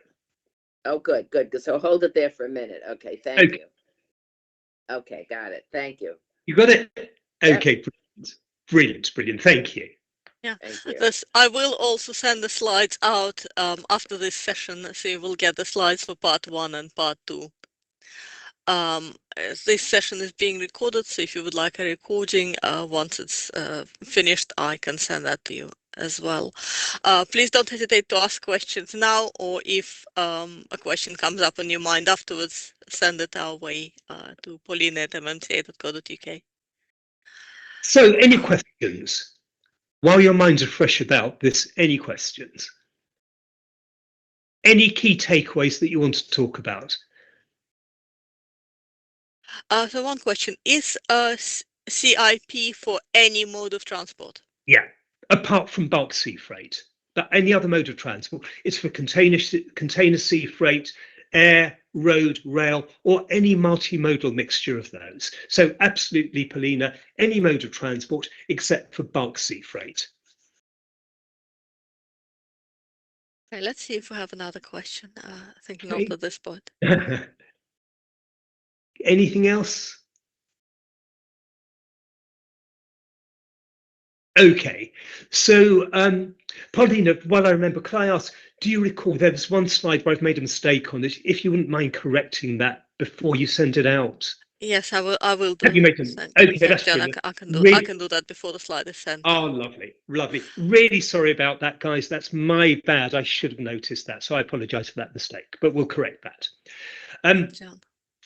Oh, good, good. So hold it there for a minute. Okay, thank Okay. you. Okay, got it. Thank you. You got it? Yep. Okay, brilliant. Brilliant, brilliant. Thank you. Thank you. This, I will also send the slides out after this session, so you will get the slides for part 1 and part 2. This session is being recorded, so if you would like a recording, once it's finished, I can send that to you as well. Please don't hesitate to ask questions now, or if a question comes up on your mind afterwards, send it our way to Pauline@mmta.co.uk. So, any questions? While your minds are fresh about this, any questions? Any key takeaways that you want to talk about? So one question, is a CIP for any mode of transport? Yeah, apart from bulk sea freight, but any other mode of transport. It's for container sea freight, air, road, rail, or any multimodal mixture of those. So absolutely, Paulina, any mode of transport except for bulk sea freight. Okay, let's see if we have another question. I think Okay. not at this point. Anything else? Okay, so Paulina, while I remember, can I ask, do you recall there was one slide where I've made a mistake on it? If you wouldn't mind correcting that before you send it out. Yes, I will do. Have you made them? Thank- Okay, thank that's John. brilliant. I can Really- do that before the slide is sent. Oh, lovely, lovely. Really sorry about that, guys. That's my bad. I should have noticed that. So I apologize for that mistake, but we'll correct that. John.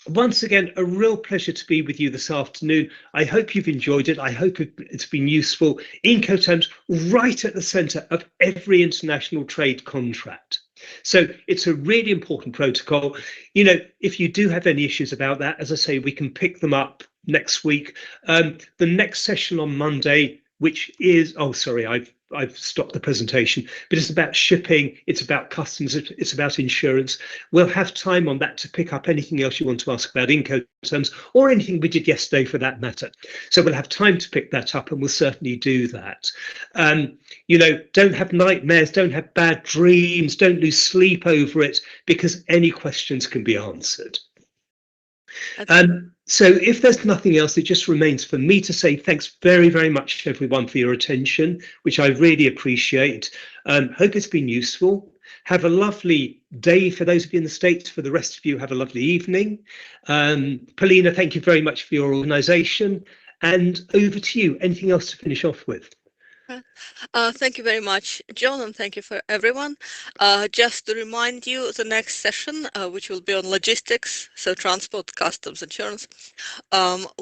Once again, a real pleasure to be with you this afternoon. I hope you've enjoyed it. I hope it's been useful. Incoterms right at the center of every international trade contract. So it's a really important protocol. You know, if you do have any issues about that, as I say, we can pick them up next week. The next session on Monday, which is, oh, sorry, I've stopped the presentation, but it's about shipping, it's about customs, it's about insurance. We'll have time on that to pick up anything else you want to ask about Incoterms, or anything we did yesterday for that matter. So we'll have time to pick that up, and we'll certainly do that. You know, don't have nightmares, don't have bad dreams, don't lose sleep over it, because any questions can be answered. So if there's nothing else, it just remains for me to say thanks very, very much everyone for your attention, which I really appreciate. Hope it's been useful. Have a lovely day for those of you in the States. For the rest of you, have a lovely evening. Paulina, thank you very much for your organisation. And over to you. Anything else to finish off with? Thank you very much, John, and thank you for everyone. Just to remind you, the next session, which will be on logistics, so transport, customs, insurance,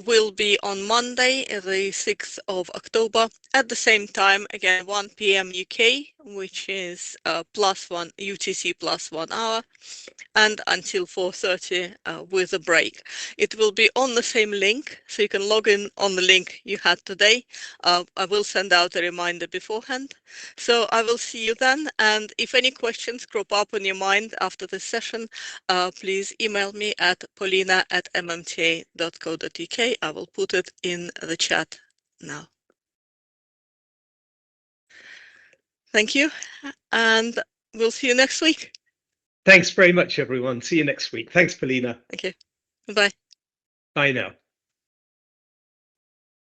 will be on Monday, the 6th of October, at the same time, again, 1 p.m. UK, which is +1 UTC +1 hour, and until 4:30 with a break. It will be on the same link, so you can log in on the link you had today. I will send out a reminder beforehand. So I will see you then. And if any questions crop up in your mind after this session, please email me at paulina@mmta.co.uk. I will put it in the chat now. Thank you, and we'll see you next week. Thanks very much, everyone. See you next week. Thanks, Paulina. Thank you. Bye. Bye now.